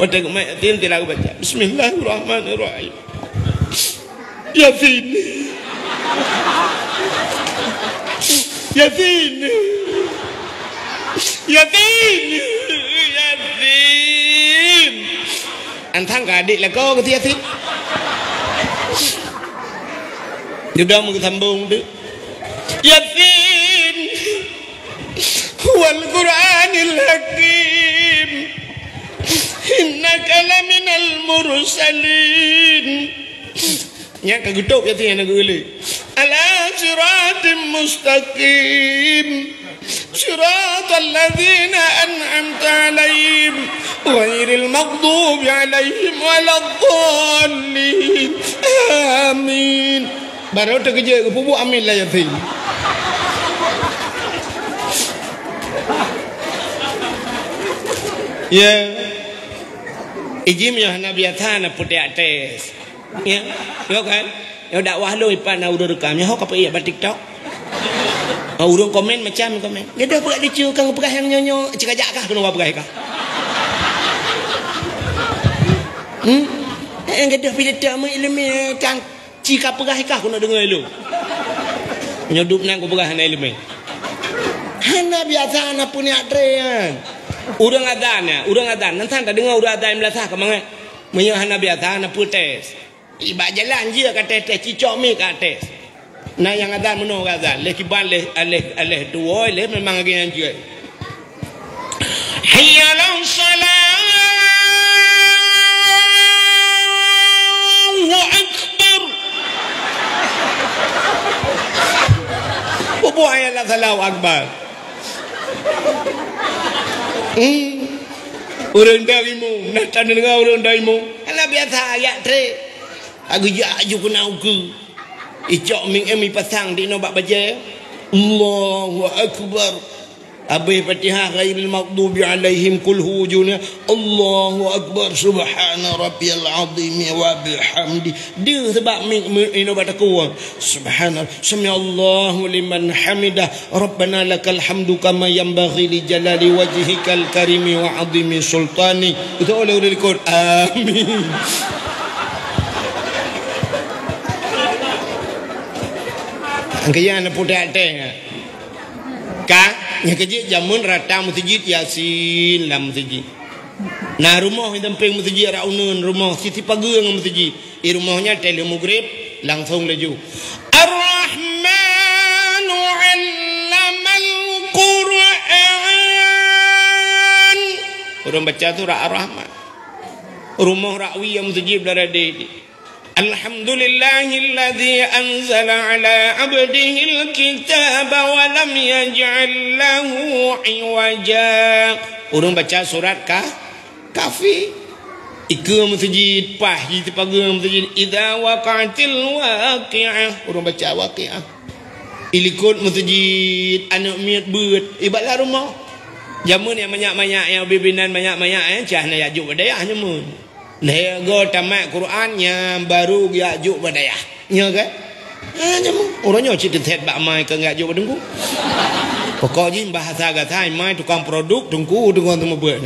Waktu gemak Yasin tidak baca. Bismillahirrahmanirrahim. Yasin. Yasin. Yasin. Yasin. Antang adik lah kau ke Yasin. Dia mau sambung tu. Yasin. Wal Qur'anil Hakim. Innaka laminal mursalin. Nya kagutuk Yasin yang gule. Ala siratim mustaqim. Siratal ladzina an'amta 'alaihim ghairil maghdubi 'alaihim waladdallin. Amin. Baru terkejut pupuk amin lah Yasin. Ya. Ijim ya Nabi Atana putih atas. Ya. Yo kan. Yo dakwah lu ipan na urang rekamnya hok apa iya ba TikTok. Urang komen macam komen. Gadah pula lucu kang perah yang nyonyo cekajak kah kena perah kah? Gadah pilih tamu ilmu kang cika perah kah kena dengar lu. Nyodup nang ku perah na ilmu. Hana biasa na punya trean. Urang adan nanti tak dengar urang adan melasah ke mana? Menyo hana biasa na putes. Iba jalan je kat tes cicok mi kat tes. Nah yang azan mana azan? Leh kiban leh dua leh memang lagi yang juga. Hayya 'alas salah. Allahu akbar. Apa ayat Allahu akbar? Orang darimu, nak tanda dengan orang darimu. Alah biasa ayat tre. Aku jaju kena uku. Icok ming emi pasang di nobak baca. Allahu akbar. Habis Fatihah ghairil maghdubi alaihim qul hujuna. Allahu akbar subhana rabbiyal azim wa bihamdi. Dia sebab ming nobak takwa. Subhanallah. Samiallahu liman hamidah. Rabbana lakal hamdu kama yanbaghi li jalali wajhikal karimi wa azimi sultani. Itu oleh ikut. Amin. Angkanya nak putih teh. Ka, yang kerja jamun rata masjid Yasin dalam masjid. Nah rumah yang tempeng masjid Raunun rumah Siti Pagang masjid. Rumahnya tele maghrib langsung laju. Ar-Rahmanu 'allamal Qur'an. Orang baca tu Ar-Rahman. Rumah Rakwi yang masjid berada. Alhamdulillahilladzi anzala ala abdihil kitaba wa lam yaj'al lahu iwaja. Orang baca surat Kafi. Iku masjid pahji tepaga masjid idza waqa'atil waqi'ah. Orang baca waqi'ah. Ilikut masjid anak miat beut ibalah rumah. Jamun yang banyak-banyak yang bibinan banyak-banyak cah nak yajuk badayah nyamun. Dia go tamat Quran yang baru Ya'juj Badayah. Ya kan? Nyamu. Orangnya cerita set bak mai ke Ya'juj Badengku. Pokoknya bahasa kata mai tukang produk tengku dengan temu buat.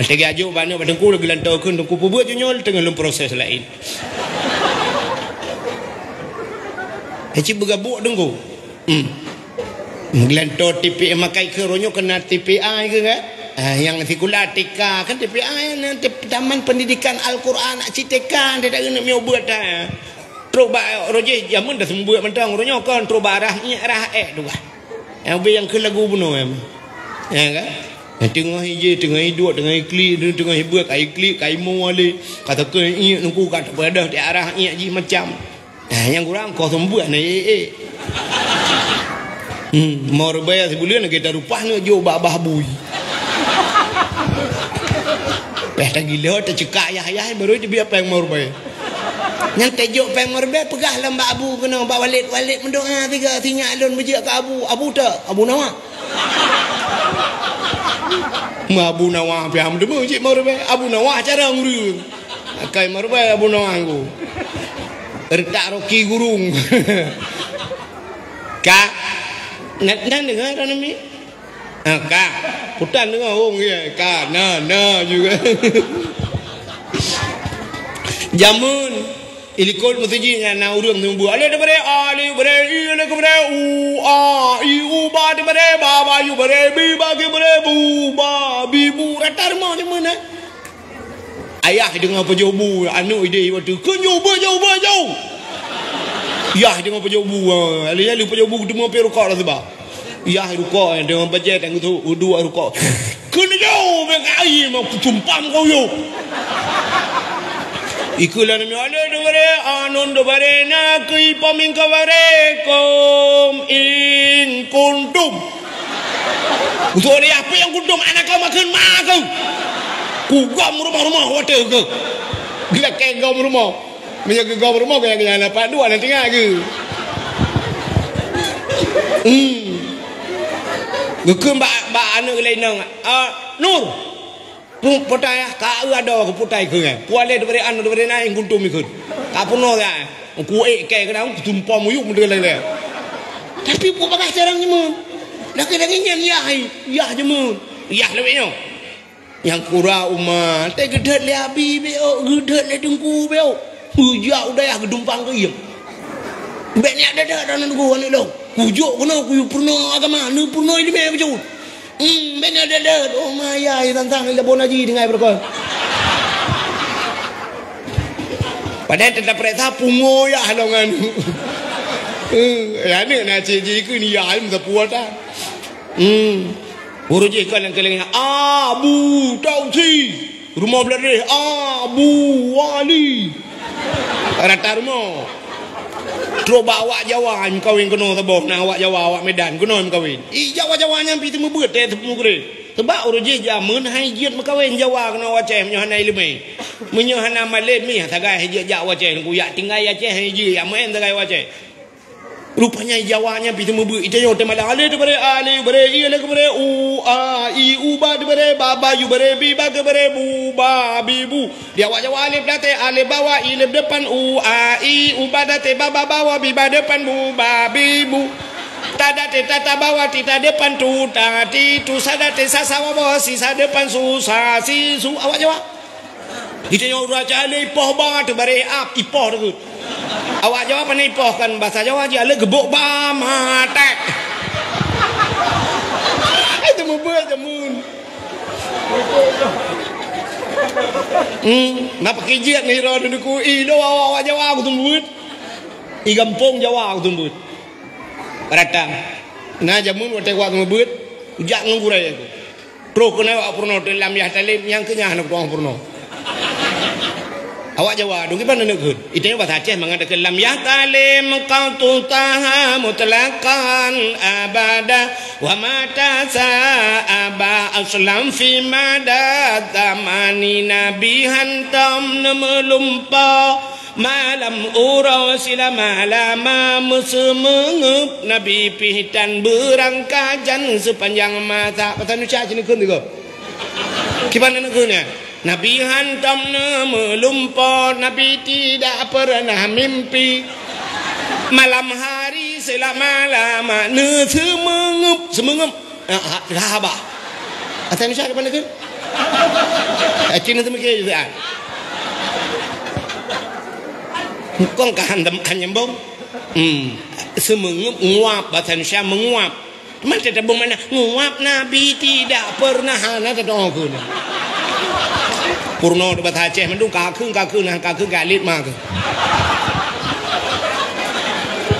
Ada Ya'juj Badengku lagi lantakan tengku buat nyol tengah dalam proses lain. Eci bergabuk tengku. Gelantor TPI makai ke ronyo kena TPI ke kan? Yang sekular TK kan TPI Taman Pendidikan Al-Quran CTK dia tak kena miau buat dah. Terus roje jamun dah sembuh mentang orangnya kan terus barahnya arah tu bah. Yang ke lagu bunuh ya kan? Tengah hiji tengah hidup tengah klik tengah buat kai klik kai mau ale kata ke ini nunggu kata pada di arah ini ji macam. Yang kurang kau sembuh ni mau bayar sebulan kita rupanya jo bah bui. Tak gila tak cekak ayah baru dia biar peng morbai. Yang tajuk peng morbai pegah lah mbak abu kena mbak walid mendoa tiga tinggal alun berjak ke abu tak Abu Nawah. Abu Nawah piham demu cik morbai Abu Nawah cara ngurung. Kai morbai Abu Nawah aku. Retak roki gurung. Kak nak dengar ni? Kak putan dengan orang ya kak nah juga. Jamun ilikol masjidnya na urang tumbu ale de bare ali bare ile ke bare u ba de bare ba yu bare bi ba ke bare bu ba bi bu ratar mo ni mana ayah dengan pejobu anu ide waktu kunyo jauh ya dengan pejobu ale lu pejobu ketemu perukak lah sebab ya rukuk dengan bajet yang tu dua rukuk kena jauh bekai mau tumpam kau yo ikulan mi ale do bare anon do bare na kui paming ka bare kom in kuntum untuk dia apa yang kuntum anak kau makan kau ku gam rumah hotel ke gila ke gam rumah menjaga gam rumah kayak dapat dua nanti tinggal ke Gukum ba anu lain nang. Nur. Putai ka ada ke putai ke. Puale daripada anu daripada naik kuntum ikut. Ka puno ya. Ku ke kena tumpam muyuk mendel le. Tapi ku pakai jarang nyemu. Laki-laki nyan ya nyemu. Ya lebihnya. Yang kura umat te gedet le abi beo gedet le dengku beo. Ya udah ya gedumpang ke ieu. Banyak ada nunggu anu lo. Kujuk kena ku purna agama nu purna ini me baju. Bena ada oh maya tantang ila bonaji dengan berkon. Padahal tetap perintah pungo ya halongan. Anak nak cik ke ni ayam sepuas dah. Urus je kan yang kelengnya. Abu Tausi. Rumah beladih. Abu Wali. Rata rumah. Terus bawa Jawa yang kawin kena sebab nak awak Jawa awak Medan kena yang kawin. Jawa-Jawa yang pergi temu berat temu kere. Sebab urus je jamun hai jiat makawin Jawa kena waceh menyohanai lemai. Menyohana Malay mi tagai hijat jak waceh ku yak tinggal Aceh hiji yang main tagai waceh. Rupanya Jawanya pergi temu berat. Itu yang tema ale tu bare ale bare i ale bare u a i u ba tu bare baba yu bare bi ba ke bare bu ba bi bu. Dia awak Jawa alif date alif bawah i alif depan u a i u ba date baba bawah bi ba depan bu ba bi bu. Tadate tata bawah tita depan tu tati tu sadate sasa bawah sisa depan su sa si su awak Jawa. Kita yang raja ale ipoh ba tu bare ap ipoh tu. Awak Jawa pandai ipoh kan bahasa Jawa je ale gebuk ba matek. Itu membuat jamun. Napa kijiat ni ro duku i lo awak Jawa aku tumbut. I kampung Jawa aku tumbut. Ratang. Nah jamun wate wak ngebut ujak ngurai aku. Pro kena awak purno dalam ya talim yang kenyah nak tuang purno. Awak Jawa dong gimana nak gud? Itu yang bahasa Aceh mengatakan lam ya talim kau tutaha mutlaqan abada wa mata sa'aba aslam fi mada tamani nabi hantam nemelumpa malam ura sila malama musemengup nabi pihitan berangkajan sepanjang mata. Kata nuca sini kun juga. Gimana nak gudnya? Nabi hantam melumpa, Nabi tidak pernah mimpi. Malam hari selama-lama semengup. Rahabah. Asal ni siapa mana ke? Cina tu mungkin juga. Kong kahandam hanyambong. Semengup nguap bahasa Indonesia menguap. Mana tak tabung mana nguap Nabi tidak pernah ada dong. Purno di bahasa Aceh mendung kakung galit mak.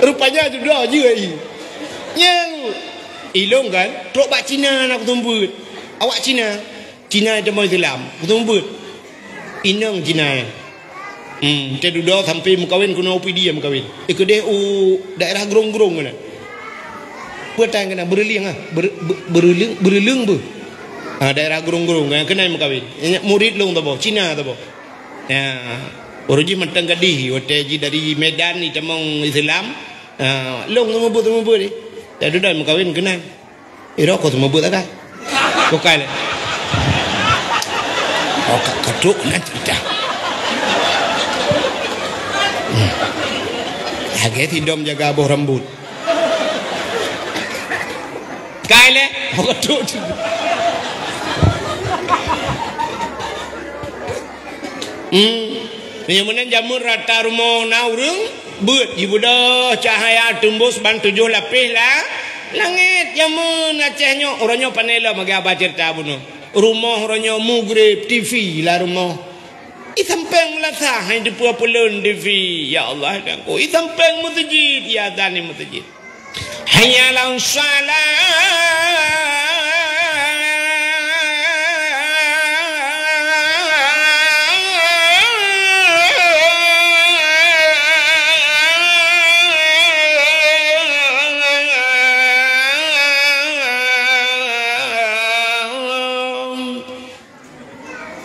Rupanya sudah je. Yang ilong kan, trok bak Cina nak tumbut. Awak Cina ada mau Islam, tumbut. Inang Cina. Kita duduk sampai mukawin kuna upi dia mukawin. Ikut dia daerah gerong-gerong mana. Buatan kena bereling bereling bu. Daerah gerung-gerung yang kena mukawin. Murid long tabo, Cina tabo. Ya, orji mentang gadih, oteji dari Medan ni temong Islam. Long temu ni. Dah dah mukawin kena. Iro ko temu tak? Ko kai le. Oh katuk nanti dah. Agak hidom jaga boh rambut. Kai le, katuk. Menyamanan jamur rata rumah naurung buat ibu dah cahaya tembus ban 7 lapis lah langit jamun Acehnya orangnya panela magi abah cerita bunuh rumah orangnya mugrib TV lah rumah isampeng lasah yang dipuapulun TV ya Allah aku isampeng masjid ya dani masjid hayalan salat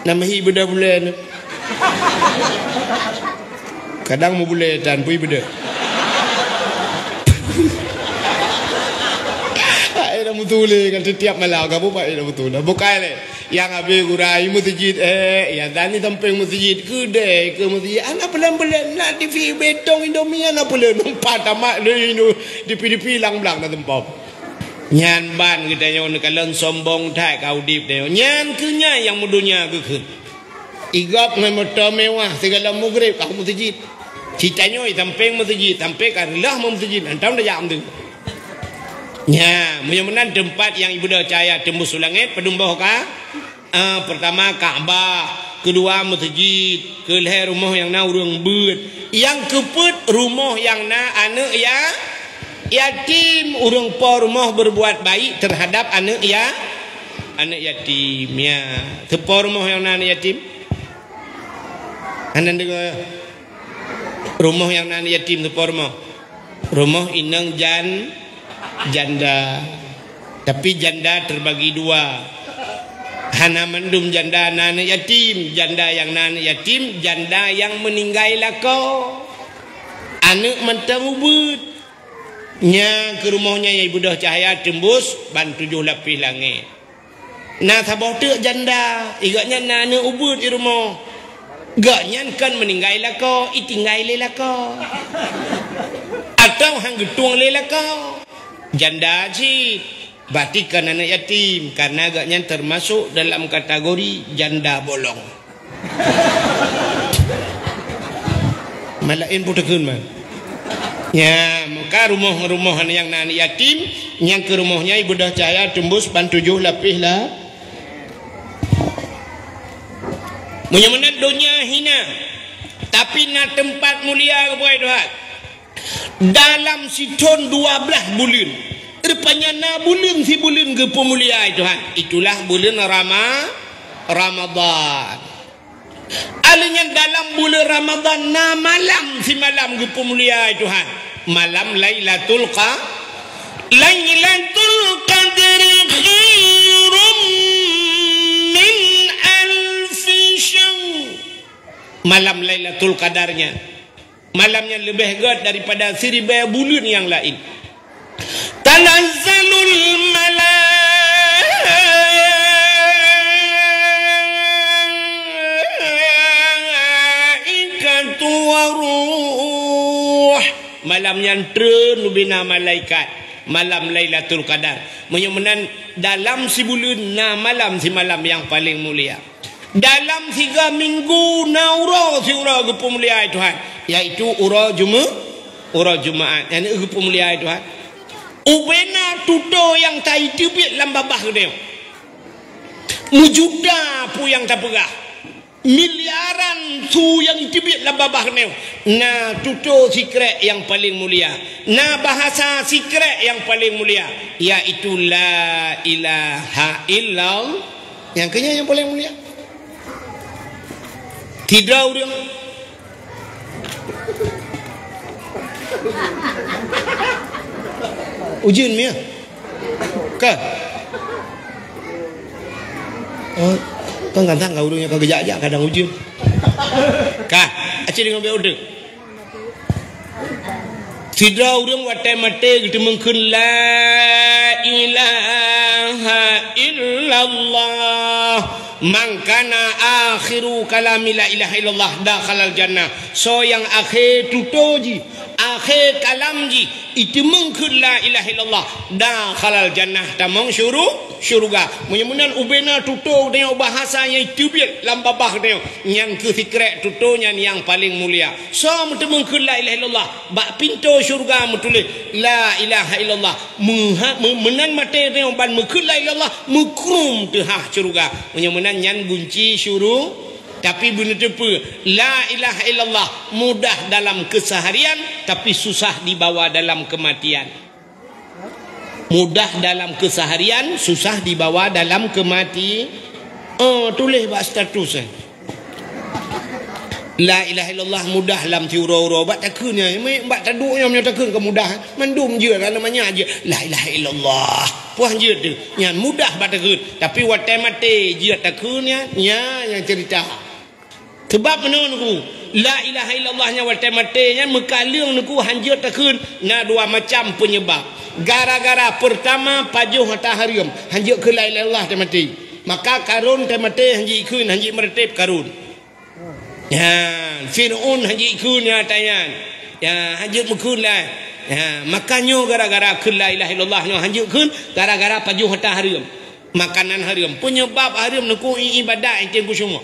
nama hi beda bulan kadang mau bulan dan pui beda ai dah mutule kan setiap malam kamu pak dah betul dah bukai le yang habis gurai masjid ya dan ni tamping masjid kedai ke masjid anak pelan-pelan nak TV betong Indomie anak pelan empat tamak le di PDP lang-lang dah tempau nyan ban kita nyon kalen sombong thai kau dip dia nyan kunya yang mudunya ke igap ngai motor mewah segala mugrib kau masjid citanya tamping masjid tamping karilah masjid antam dah jam tu nya menyamanan tempat yang ibu dah cahaya tembus langit pedumbah ka pertama Kaabah kedua masjid ke leher rumah yang na urang beut yang keput rumah yang na anak ya yatim urang po rumah berbuat baik terhadap anak yatim ya. Tepo rumah yang anak yatim. Anda dengar rumah yang anak yatim tepo rumah. Rumah inang janda. Tapi janda terbagi dua. Hana mandum janda anak yatim, janda yang anak yatim, janda yang meninggal lako. Anak mentang ubud. Nya ke rumahnya ibu dah cahaya tembus ban 7 lapis langit. Nah sabah tu janda, igaknya anak ubud di rumah. Gaknya kan meninggal lako, itinggal lako. Atau hang getung lako. Janda ji batikan anak yatim karena agaknya termasuk dalam kategori janda bolong. Malain putakun man. Ya, maka rumah-rumah yang anak yatim yang ke rumahnya ibu dah cahaya tembus ban 7 lapis lah. Menyamanan dunia hina tapi na tempat mulia kepada Tuhan. Dalam siton 12 bulan. Rupanya na bulan si bulan ke pemulia Tuhan. Itulah bulan Ramadan. Alanya dalam bulan Ramadan na malam si malam ke pemulia Tuhan. Malam Lailatul Qadri khairum min alfi syahr. Malam Lailatul Qadarnya, malamnya lebih hebat daripada 1000 bulan yang lain. Tanazzalul malaikatu waruh. Malamnya tren bina malaikat. Malam Lailatul Qadar. Menyamanan dalam si bulan na malam si malam yang paling mulia. Dalam 3 minggu na ura si ura ke pemulia Tuhan, iaitu ura Jumaat. Yang ke pemulia Tuhan. Ubena tuto yang tai tibit lambabah dia. Mujuda pu yang tak pegah. Miliaran tu yang tibit lambabah dia. Na tuto sikret yang paling mulia. Na bahasa sikret yang paling mulia, iaitu la ilaha illallah. Yang kenyang yang paling mulia. Tidak orang ujian mia ke kan kantang kau urungnya kau gejak kadang ujian kah acik dengan biar udah tidak orang watai mate gitu mungkin la ilaha illallah. Mangkana akhiru kalami la ilaha illallah dakhalal jannah. So yang akhir tutoji, akhir kalamji itu mungkin la ilaha illallah dakhalal jannah tamong syurga. Menyemunan ubena tuto dengan bahasanya itu biar lambabah dia yang ke fikret tutonya yang paling mulia. So mungkin la ilaha illallah bak pintu syurga mutulis la ilaha illallah menan mate dengan ban mungkin la ilaha illallah mukrum tehah syurga. Menyemunan yang gunci syurga. Tapi benda tepa la ilaha illallah mudah dalam keseharian tapi susah dibawa dalam kematian. Mudah dalam keseharian, susah dibawa dalam kematian. Tulis bak status. La ilaha illallah mudah dalam tiura-ura bak takunnya, bak taduknya punya takun kemudahan. Mandum je lah namanya aja. La ilaha illallah. Puan je tu. Yang mudah bak takun, tapi watai mati je takunnya nya yang cerita. Sebab mana nuku? La ilaha illallahnya watai matinya mekaliung nuku hanjir takun na dua macam penyebab. Gara-gara pertama pajuh mataharium hanjir ke la ilaha illallah mati. Maka karun mati hanjir kun hanjir meretip karun. Ya, Fir'aun hanjir kun ya tayan. Ya, hanjir mekun lah. Ya, makanya gara-gara ke la ilaha illallahnya hanjir kun gara-gara pajuh mataharium. Makanan harium. Penyebab harium nuku ibadat yang ku semua.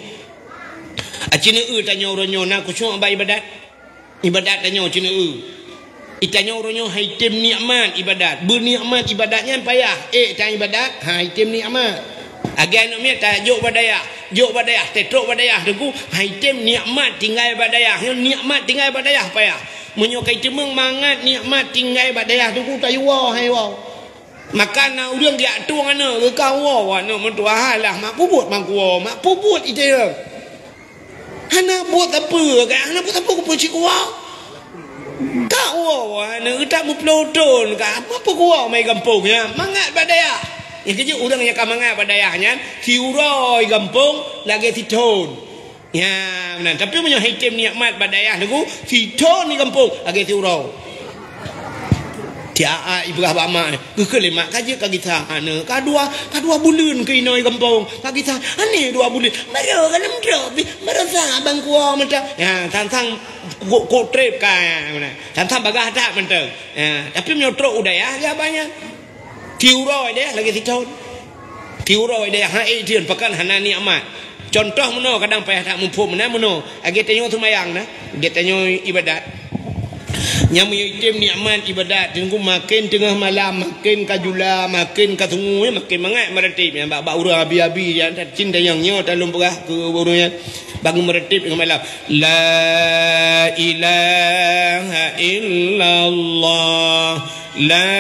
Cina tanya orangnya nak kusung apa ibadat tanya cina tanya orangnya haitim nikmat ibadat bernikmat ibadatnya payah tanya ibadat haitim nikmat agai nak mi tajuk badayah tetrok badayah deku haitim nikmat tinggal badayah nikmat tinggal badayah payah menyokai cemeng mangat nikmat tinggal badayah tu ku tayu hai wow makan na urang dia tuang ana ke kau wa no mentua lah mak puput mangku mak puput ite hana buat apa kan hana buat apa ku puci ku tak wa ana tak muploton ka apa ku mai kampungnya mangat badayah yang kerja urang yang mangat badayahnya kiuroi kampung lagi titon ya benar tapi punya hikim nikmat badayah tu titon ni kampung lagi tiurau dia ibu bapa mak ke lima kaje ka kita ana ka dua bulan ke inoi kampung ka kita ane 2 bulan maro kan maro sa bang kuo mata ya tantang ko trip ka mana tantang bagah tak mata ya tapi menyotro udaya ya banyak tiuroi dia lagi titon tiuroi dia hai dian pakan hana nikmat contoh meno kadang payah tak mumpuk mana meno age tanyo semayang nah age tanyo ibadat nyamu itim nikmat ibadat tunggu makin tengah malam makin kajula makin katungu makin mangat meretip ya bak urang abi-abi ya cinta yang nyo dalam berah ke urang bangun meretip tengah malam la ilaha illallah la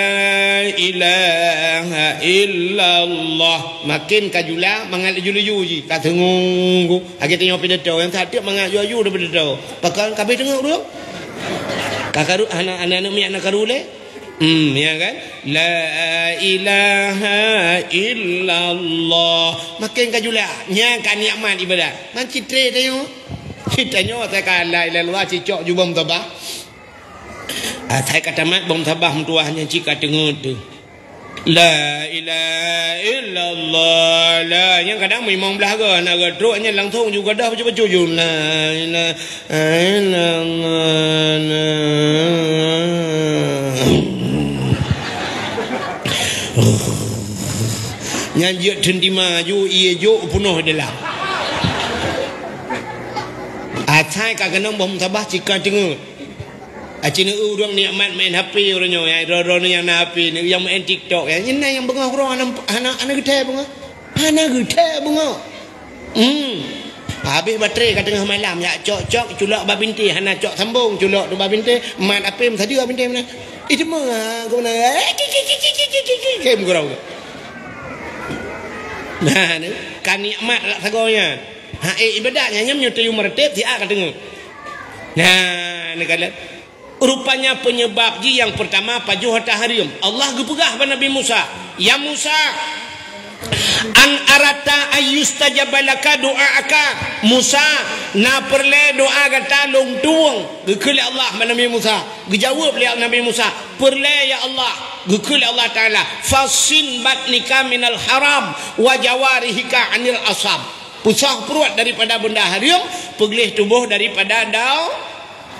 ilaha illallah makin kajula mangat julu-julu katungu age tanyo pidato yang tak mangat ju-ju dah pidato pakal kabeh tengah urang kakaru anak-anak mi anak karule ya kan la ilaha illallah makin kajula nya kan nikmat ibadat man citre tanyo saya kan la ilaha illallah cicok ju bom tabah saya kata mat bom tabah mentuahnya cika dengut tu la ilaha illallah la yang kadang memang belaga nak gedruknya langsung juga dah baca-baca ju la ilaha illallah nyanyi tendima ju iye ju punuh dalam atai ka kenong bom tabah cika dengut acina urang nikmat main HP orangnya ya ro yang na HP ni yang main TikTok ya nyena yang bengah orang anak gede bengah habis baterai kat tengah malam ya cok culak babinti hana cok sambung culak tu babinti mat apem tadi babinti mana itu mah kau mana kem kurang nah ni kan nikmat lah sagonya ibadatnya nyam nyotayu meretep dia akan dengar nah ni kalian rupanya penyebab yang pertama pajuh tahrim Allah gepegah pada Nabi Musa ya Musa an arata ayustajabalaka doaaka Musa na perle doa kata long tuang gekul Allah pada Nabi Musa dijawab oleh Nabi Musa perle ya Allah gekul Allah taala fasin batnika minal haram wa jawarihika anil asab pusah perut daripada benda haram pegelih tubuh daripada dau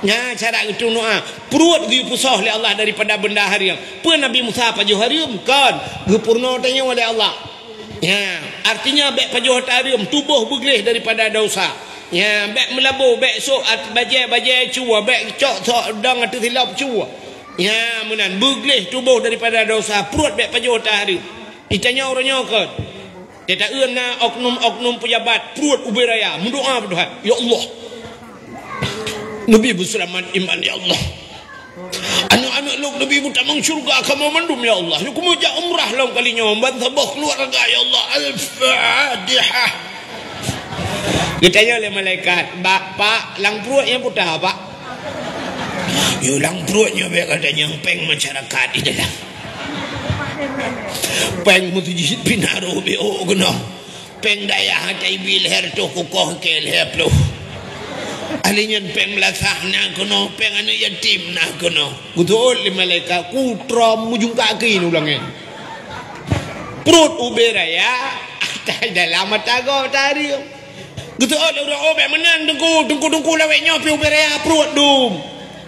nya cara itu doa perut gi pusah oleh Allah daripada benda haram pe Nabi Musa pajuh haram kan gepurno tanya oleh Allah ya artinya bek pajuh haram tubuh beglih daripada dosa ya bek melabur bek sok bajai cua bek cok dang atu silap cua ya menan beglih tubuh daripada dosa perut bek pajuh haram ditanya orangnya kan dia tak euna oknum pejabat perut ubiraya mendoa berdoa ya Allah Nabi berselamat iman ya Allah anak-anak lu Nabi mutamang syurga kamu mandum ya Allah aku mau jak umrah long kalinya bantabah keluarga ya Allah al-fatihah ditanya oleh malaikat pak lang perut yang putih pak yo lang perutnya biar katanya peng masyarakat di dalam peng mutujid pinaro beo guna peng daya hatai bilher tu kukoh ke leher tu alinyan peng melasah na kono peng anak yatim na kono betul li malaikat kutram mujung kaki ni ulangnya perut uberaya atai dalam matago tadi betul orang obek menang dengku laweknya pi uberaya perut dum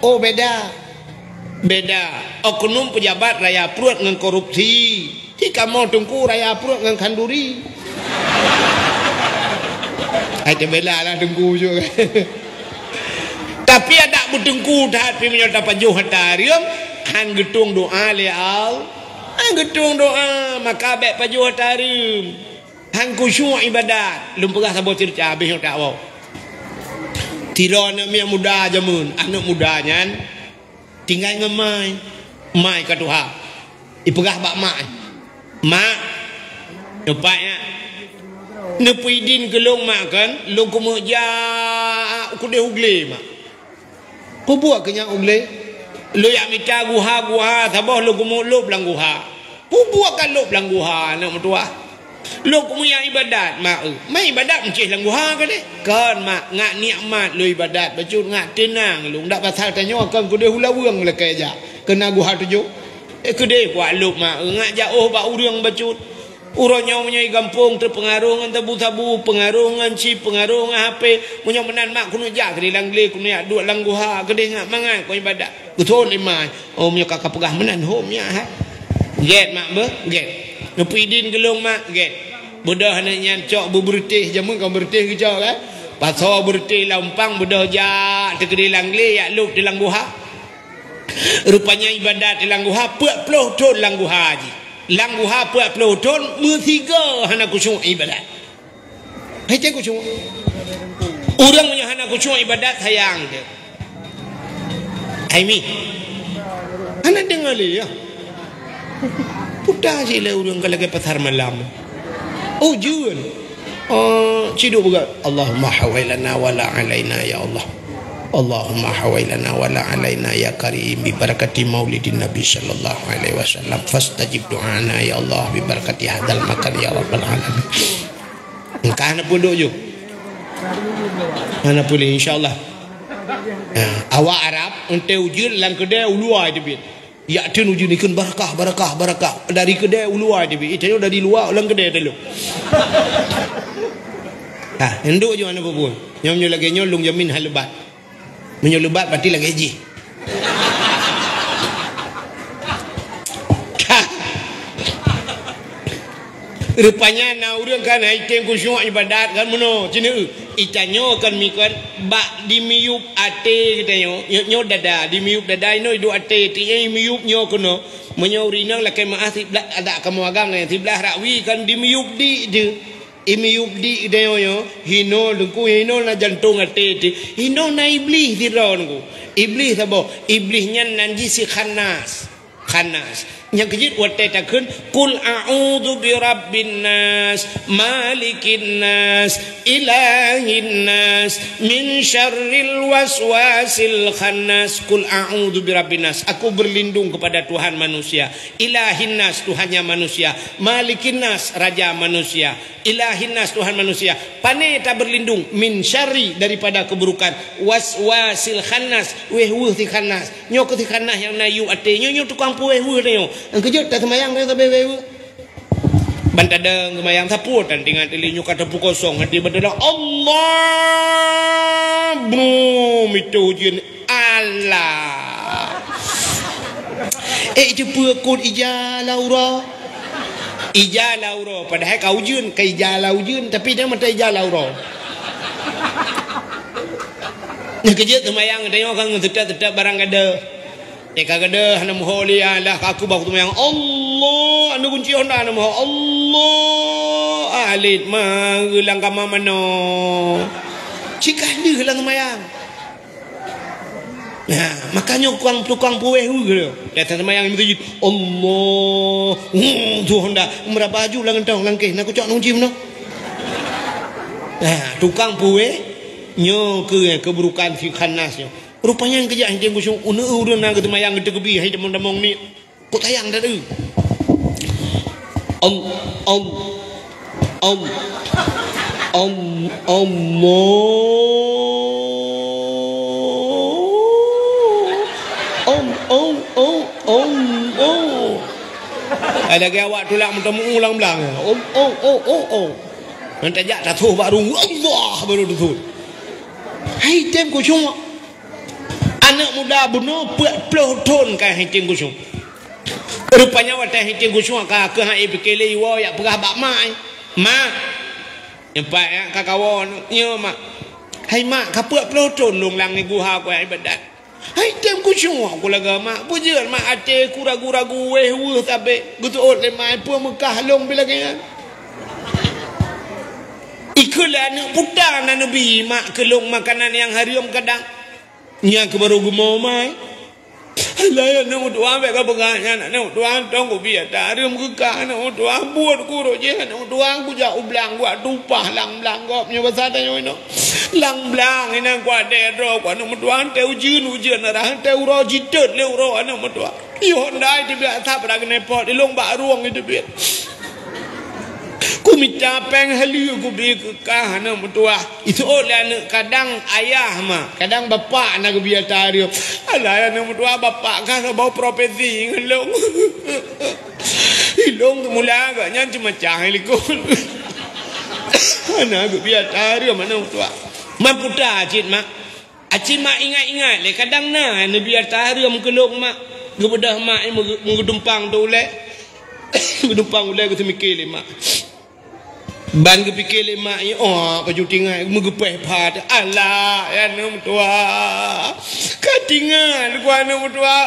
oh beda oknum pejabat raya perut dengan korupsi jika mau dengku raya perut dengan kanduri ada bela lah dengku juga tapi ada berdengku tapi menyerta pajuh hatarium han getung doa leal han getung doa maka bek pajuh hatarium han khusyuk ibadat lumpurah sabot cerita habis tak wow tirana mi muda jamun anak mudanya tinggal dengan mai ke Tuhan ipegah bak mak nepatnya nepuidin gelong mak kan long kemuja aku deh ugle mak ku buat kenyang ugle lo yak mita guha sabah lo kemu lo belang guha ku buat kan lo belang guha nak mertua lo kemuya ibadat mak mai ibadat mencih lang guha kan kan mak ngak nikmat lo ibadat baju ngak tenang lo ndak pasal tanya kan ku deh hulawang le kaja kena guha tuju kedai kuat lup mak ngak jauh bak urang bacut urangnya menyai gampung terpengaruh ngan tabu-tabu pengaruh ngan chip pengaruh ngan HP punya menan mak kuno jak kedai langle kuno ya dua langguha kedai ngak mangai ko ibadat betul imai oh punya kakak pegah menan home nya ha get mak be get ngepidin gelung mak get budah nak nyancok bertih jamun kau bertih kejau kan pasal bertih lampang budah jak kedai langle ya lup di langguha rupanya ibadat di langguha puak ploh ton langguha ji langguha puak ploh ton bertiga hana kusyuk ibadat hei kusyuk orang punya hana kusyuk ibadat sayang dia Aimi hana dengar le ya putar sila orang kalau ke pasar malam oh jual ciduk juga Allahumma hawailana wala alaina ya Allah Allahumma hawailana wala alaina ya karim bi barakati maulidin nabi sallallahu alaihi wasallam fastajib doana ya Allah bi barakati hadal makan ya rabbal alamin kana pun dojo mana boleh insyaallah awak Arab ente ujul lang kedai ulua dia bit ya tun ujul ikun barakah dari kedai ulua dia bit itu dari luar lang kedai dulu enduk je mana pun nyom lagi nyolong jamin halebat menyelebat berarti lagi haji rupanya na urang kan item kusyuk ibadat kan meno cina itanyo kan mikon bak dimiyup ate kita nyo dada dimiyup dada ino idu ate ti miyup nyo kono menyorina la ke maasib ada kamu agam na tiblah rawi kan dimiyup di de imiyup di deyo hino lungku hino na jantung ate ti hino na iblis di ron ku iblis sabo iblisnya nanjisi khanas yang kejit wate takun qul a'udzu birabbin nas malikin nas ilahin nas min syarril waswasil khannas qul a'udzu birabbin nas aku berlindung kepada Tuhan manusia ilahin nas Tuhannya manusia malikin nas raja manusia ilahin nas Tuhan manusia pane tak berlindung min syarri daripada keburukan waswasil khannas weh ti khannas nyok ti khannas yang nayu ate nyo tukang pueh nyo kejut tak semayang dia sampai wewe bantadeng semayang sapu dan tinggal telinyu kata pukul kosong hati berdoa Allah bro itu ujian Allah cepat kod ija laura padahal kau ujian ke ija ujian tapi dia mata ija laura kejut semayang dia orang tetap barang ada kagada hana moholi Allah aku baku tu yang Allah anu kunci honda anu moho Allah alit ma gelang kama mano cikah dia gelang mayang makanya tukang pueh gitu datang mayang itu Allah tu honda merah baju lang entong langkeh nak cok nung jim no tukang pueh nyo ke keburukan si khanasnya rupanya yang kejap yang kusung urun nang ketu mayang gede kebi hai demong ni kok tayang dah tu ada ke awak tulak mentemu ulang belang nanti jak dah tu baru Allah baru tu hai tem kusung anak muda bunuh puluh ton kan hiting kusung rupanya wadah hiting kusung ka ke hai pikele iwo ya perah bak mak empat ya kakawon nyo mak hai mak ka puluh ton long lang ni guha ko ibadat hai tem kusung aku laga mak pujian mak ate kuragu-ragu weh tabe gutu ot le mai pu Mekah long bila kan ikulan putar na nabi mak kelong makanan yang harium kadang yang kebaru gumau mai Lah nak doa baik ke pegahnya nak doa tong ku biar tarim ke ka nak doa buat ku ro je nak doa ku ja ublang buat tupah lang blang gop nya bahasa tanya no lang blang ina ku ade ro ku nak doa te ujian arah te ro jitet le ro nak doa yo ndai ti biar sa pra ne pot di long ba ruang itu biar ku minta peng hali ku bi ke ka nak doa itu oleh kadang ayah mah kadang bapak nak biar tarim alah nak doa bapak kan bau profesi ngelong hilong tu mula agaknya cuma cahil ikut anak biar tarim mana doa mampu dah acit mak ingat le kadang nah biar tarim kelong mak gebedah mak mengedumpang tu le gedumpang le ku mikir le mak ban ke fikir le mak ni baju tinggal megepeh pad alah ya nom tua katingan ku nom tua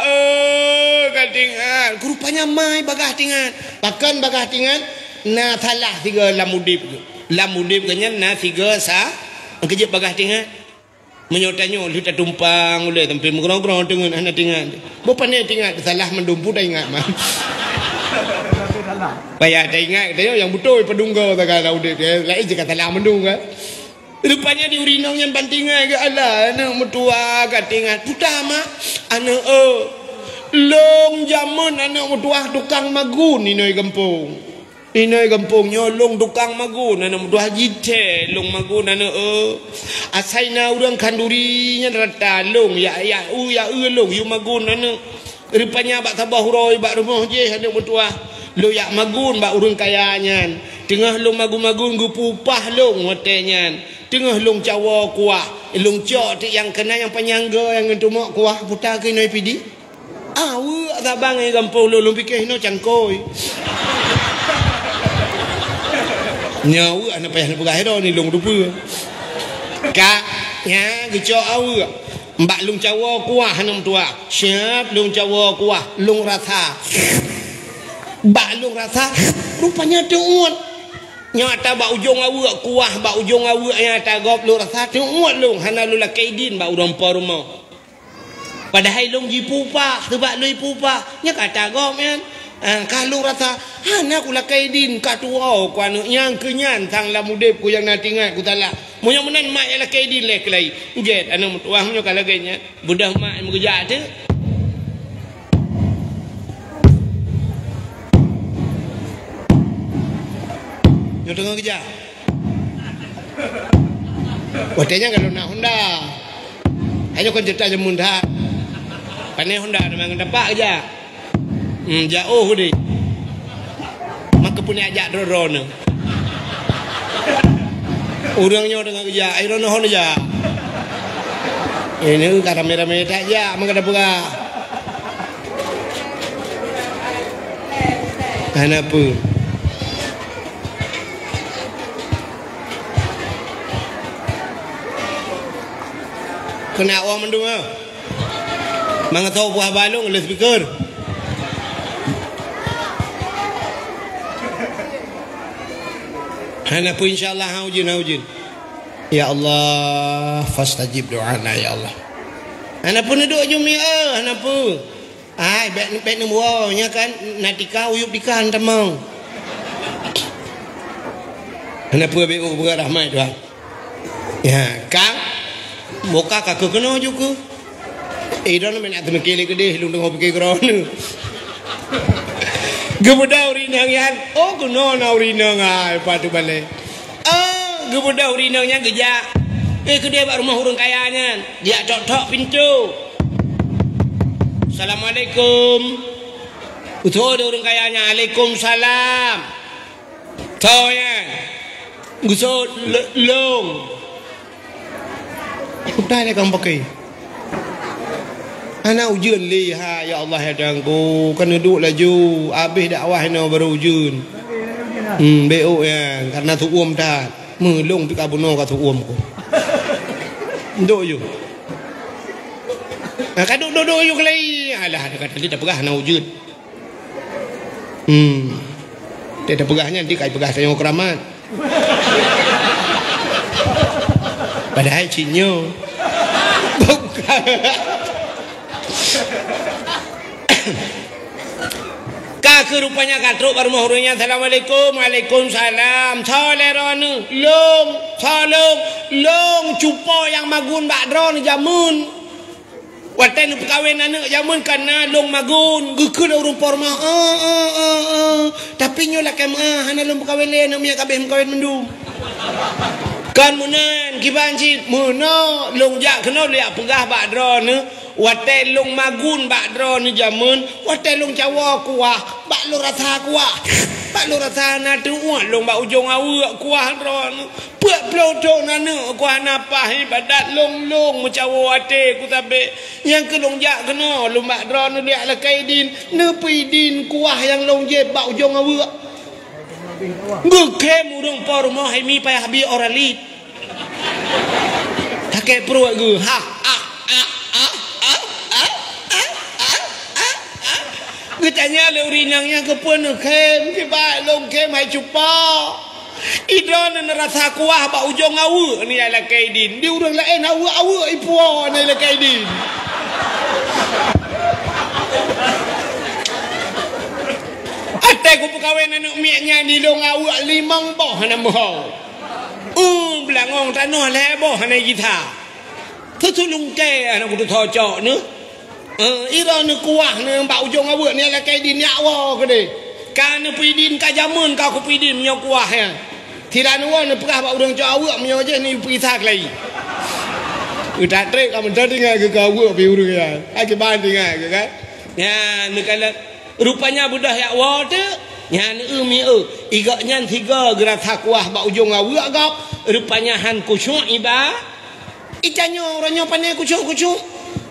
katingan rupanya mai bagah tingan bahkan bagah tingan na thalah tiga lamudip kenya na tiga sa kejep bagah tingan menyotanyo lu tak tumpang ule tempe mengrong-grong dengan anak tingan bopa ne tingan salah mendumpu dah ingat mah Payah dah ingat kata yang betul pedungga tak kalau dia lain je kata lah mendung kan. Rupanya di urinong yang bantingan ke alah anak mertua katingan putah mak anak long zaman anak mertua tukang magun inoi kampung nyolong tukang magun anak mertua jite long magun anak asaina urang kandurinya rata long ya long yu magun anak rupanya bak tabah huroi bak rumah je anak mertua lo yak magun bak urang kayanya tengah long magun gu pupah long hotenya tengah long cawa kuah long cok yang kena yang penyangga yang ngetumak kuah putar ke noi pidi awu abang ai gampang lo long fikir no cangkoi nyau anak payah pegah ro ni long dupa ka nya gecok awu mbak long cawa kuah anak tua siap long cawa kuah long rasa bak long rasa rupanya tuut nyata bak ujung awak kuah bak ujung awak nyata gop long rasa tuut long hana lu la kaidin bak urang pa rumah padahal long jipupa sebab lu ipupa nya kata gop kan kalau rasa hana ku la kaidin katua ku anu yang kenyan tang la mudep ku yang natingat ku tala monya menan mak la kaidin le kelai jet anu mutuah nya kalagenya budah mak mengeja tu yang tengah kerja watanya kalau nak Honda hanya kon cerita jemun dah panai Honda memang dapat kerja jauh ni maka punya ajak drone orangnya tengah kerja iron Honda aja ini kamera-kamera tak aja maka dapat kenapa kena orang mendung ah. Mang tahu buah balung le speaker. Hana pun insyaallah haujin. Ya Allah, fastajib doana ya Allah. Hana pun duduk jumi hana pun. Ai bet nu buah nya kan natika uyup dikan temang. Hana pun BU buka rahmat doa. Ya, Kang boka kakak kena juga. Ida nak nak temekele gede, lu tengok pergi kerana. Gebuda urinang yan, kena na urinang ay patu balik. Gebuda urinangnya gejak. Kedai bak rumah orang kayanya, dia tok pintu. Assalamualaikum. Betul dia orang kayanya, Waalaikumsalam. Tahu ya? Gusut long. Udah ni kamu pakai. Anak ujian liha ya Allah ya dangku kena duduk laju habis dakwah ni baru ujian. BO ya karena tu dah melong pika buno ka tu ko. Duduk je. Ka duduk je kelai. Alah dia kata dia dah pegah nak ujian. Dia dah pegahnya nanti kai pegah saya keramat. Padahal cinyo. Bukan. Kak rupanya katruk baru mahurnya assalamualaikum waalaikumsalam soleronu long cupo yang magun bakdron jamun waten perkawin anak jamun karena long magun gukul urung porma tapi nyola kem hana long perkawin le namanya kabeh perkawin mendum kan munan kibanci muno long jak kena liak pegah bakdron waten long magun bakdron jamun waten long cawa kuah bak lo rasa kuah bak lo rasa na tu long bak ujung awak kuah ron puak plodo nana kuah napa ibadat long mencawa wate ku tabe yang ke long jak kena long bakdron liak la kaidin nepi din kuah yang long je bak ujung awak ngkem urung por mo hai mi pa habi oralit take pro gu Ketanya le urinangnya ke pun kem ke ba long kem hai cupa idron na rasa kuah ba ujung awu ni ala kaidin di urang lain awu ipuo ni ala kaidin ate ku pekawin anak miaknya di long awu limang boh na mohau belangong tanah le boh na gita tutulung ke anak ku thocok ne ira ni kuah ni mbak ujung awak ni ala kaidin nyawa ke de kan pidin ka jamun ka ku pidin nyo kuah ya tidak ni wan perah mbak ujung cak awak nyo je ni pisak lagi udah trek kamu dengar ke awak pi urang ya aki banding ke kan ya ni kala rupanya budah ya wa tu ya ni mi igaknya tiga gerak kuah mbak ujung awak gap rupanya han kusyuk iba icanyo orangnya pandai kusyuk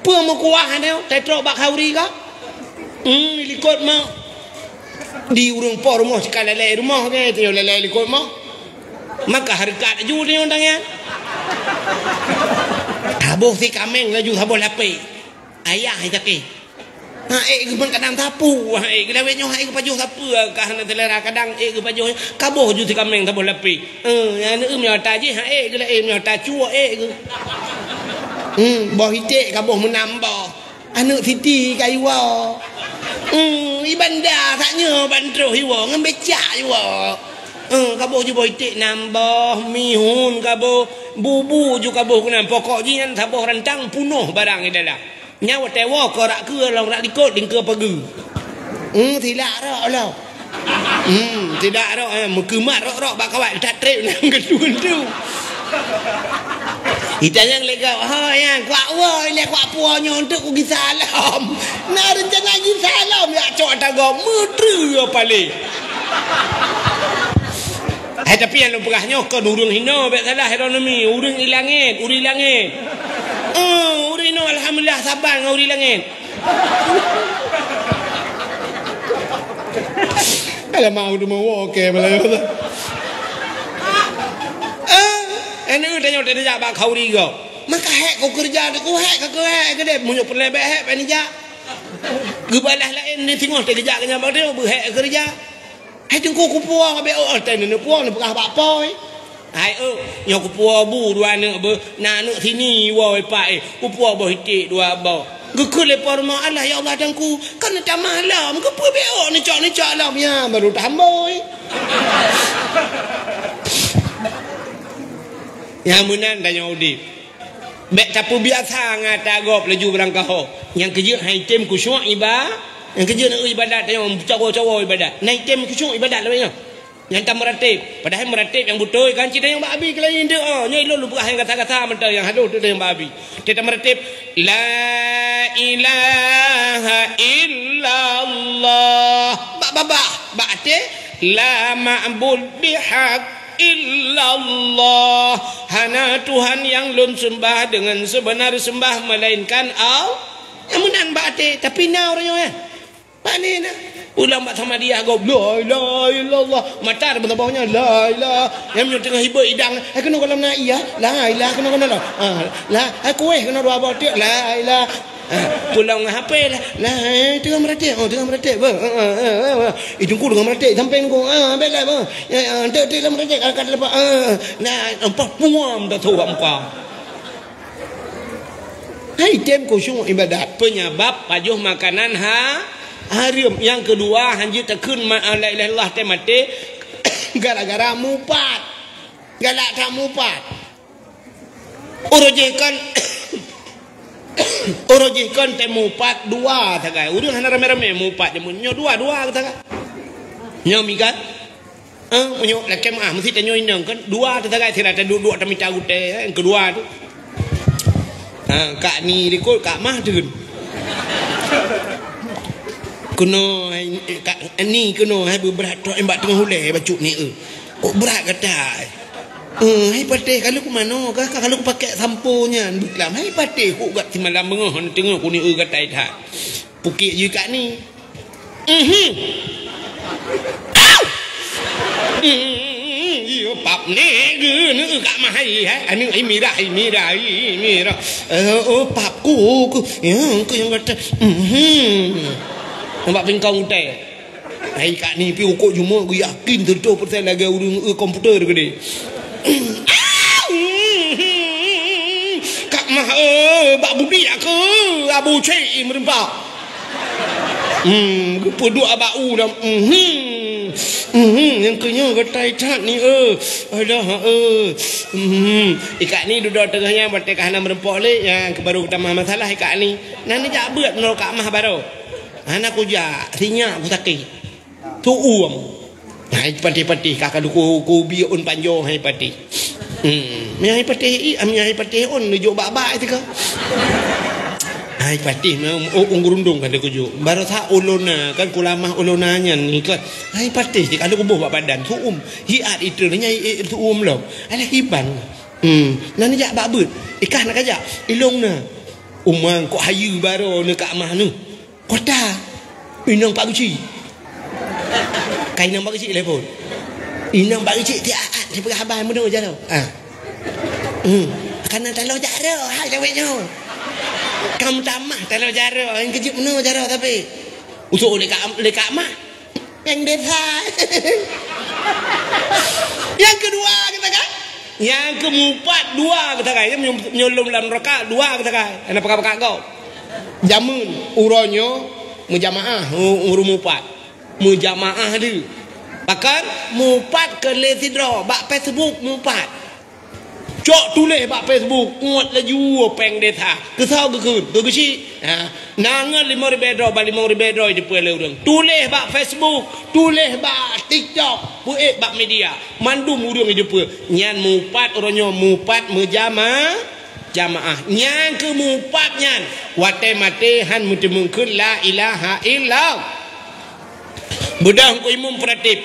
Pua mau kuah dia, tetrok bak hauri ka? Likut mau. Di urung por rumah sekali lele rumah ke, tu lele likut mau. Maka harkat ju dia ondangnya. Tabuh si kameng laju tabuh lape. Ayah itake. Ke pun kadang tapu. Ke lawet nyoh ke pajuh tapu karena telera kadang ke pajuh kabuh ju si kameng tabuh lape. Ya ni nyota je ke le nyota cua ke. Boh hitik kabuh menambah anak titi kaiwa ibanda taknya bandro hiwa ngembecak hiwa kabuh ju boh hitik nambah mihun kabuh bubu ju kabuh kena pokok ji nan sabuh rantang punuh barang ni dalam nyawa tewa ko rak ke long rak likut dingke pagi tidak rak lah tidak rak mekumat rak bak kawat tak trip nang gedun tu Itanya lega yang kuat le kuat puanya untuk ku salam. Nak rencana gi salam ya cok tago mudru apa le. Tapi yang lepahnya kan urung hina bet salah heronomi urung ilangit, uri langit. Uri no alhamdulillah sabar ngau uri langit. Kalau mau tu mau okey malah. Anu tanya tadi jak bak khauri go. Maka hek kau kerja tu hek ke deh munyuk perlebek hek pani jak. Gebalah lain ni tengok tak kerja kenya bak dia hek kerja. Hek tengku ku puang be ten ni puang ni pekah bak poi. Hai nyo ku puang bu dua ne be na ne sini woi pak ku puang bo hitik dua bo. Gekul le porma Allah ya Allah dangku kan tak malam ke pu be ni cak lah ya baru tamboi. Yang munan tanya udi. Bek capu biasa ngata gop laju berangkah. Yang kerja hai tem kusyuk ibadah. Yang kerja nak ibadat tanya cawa-cawa ibadat. Naik tem kusyuk ibadat lah. Yang tak meratib. Padahal meratib yang betul kan cerita yang babi ke lain dia. Nyai lu bukan yang kata-kata mentah yang haduh tu yang babi. Cerita meratib la ilaha illallah. Bak la ma'bud bihaq illallah. Hana Tuhan yang lun sembah dengan sebenar sembah melainkan Allah. Amunan bate tapi na orangnya ya. Pane na. Ulang bak sama dia go la ilaha illallah. Matar betabahnya la ilaha. Yang tengah hibah idang kena kolam na iya. La ilaha kena la. La aku kena dua bate la ilaha. Pulang HP lah tengah meratik hidungku dengan meratik sampai ku belah ba tengah meratik kat lepas nah empat puam dah tahu apa hai tem kusyuk ibadat penyebab pajuh makanan Haram. Yang kedua, hanji takun la ilaha illallah teh mati gara-gara mupat. Galak tak mupat. Urujihkan teh mupat dua tagai. Urang hana rame-rame mupat je nyo dua tagai. Nyo mikat. Nyo lakem mesti tanyo indang kan dua tagai sira ta duduk ta mita gute yang kedua tu. Kak ni dikul kak mah tu. Kuno kak ni kuno hai berat tok embak tengah hulai bacuk ni Oh berat kata. Hai patih kalau ku mano kalau ku pakai samponya buklam hai patih ku gat malam bengah tengok ku ni gatai dah pukik je kat ni yo pap ni ge ni kat mahai hai ani mira oh pap ku ya ku yang kata nampak pingkong utai hai kat ni pi ukuk cuma ku yakin 100% lagi urang komputer ke dia Kak mah bak budi aku abu cik merempak kedua abak dah yang kenya gatai tat ni adah ikat ni duduk tengahnya batik kahana merempak le yang baru kita mah masalah ikat ni nani jak beut menol kak mah baru hana ku jak sinyak ku sakit tu hai patih kakak ku biun panjang hai patih hai patih on nujuk bak-bak itu ke hai patih ngurundung kan dia kujuk baru sa uluna kan kulamah ulunanya ni kan hai patih kalau ku buh badan suum hiat itu nyai suum lo ala hiban nani jak bak beut ikah nak ajak ilung na umang kok hayu baru ni kak mah nu kota inang pak guci kainang bagi cik telefon. Inang bagi cik tiap dia pergi habai mudah je tau. Karena talau jara hal ceweknya. Kamu tamah talau jara yang kejut mana jara tapi usuk lekat mah yang desa. Yang kedua kita kan? Yang keempat dua kita kan? Menyolong dalam rakaat dua kita kan? Ada pakak kau. Jamun uronyo menjamaah urumupat. Mujamaah dia bahkan mupat ke lesidro bak Facebook mupat cok tulis bak Facebook nguat laju peng desa kesau gekun tu gesi nangan 5,000 dolar ba 5,000 dolar di pele urang tulis bak Facebook tulis bak TikTok buik bak media mandum urang di pe nyan mupat oronyo mupat mujamaah jamaah nyan ke mupat nyan wate mate han mutemungkeun la ilaha illallah budak ku imum pratip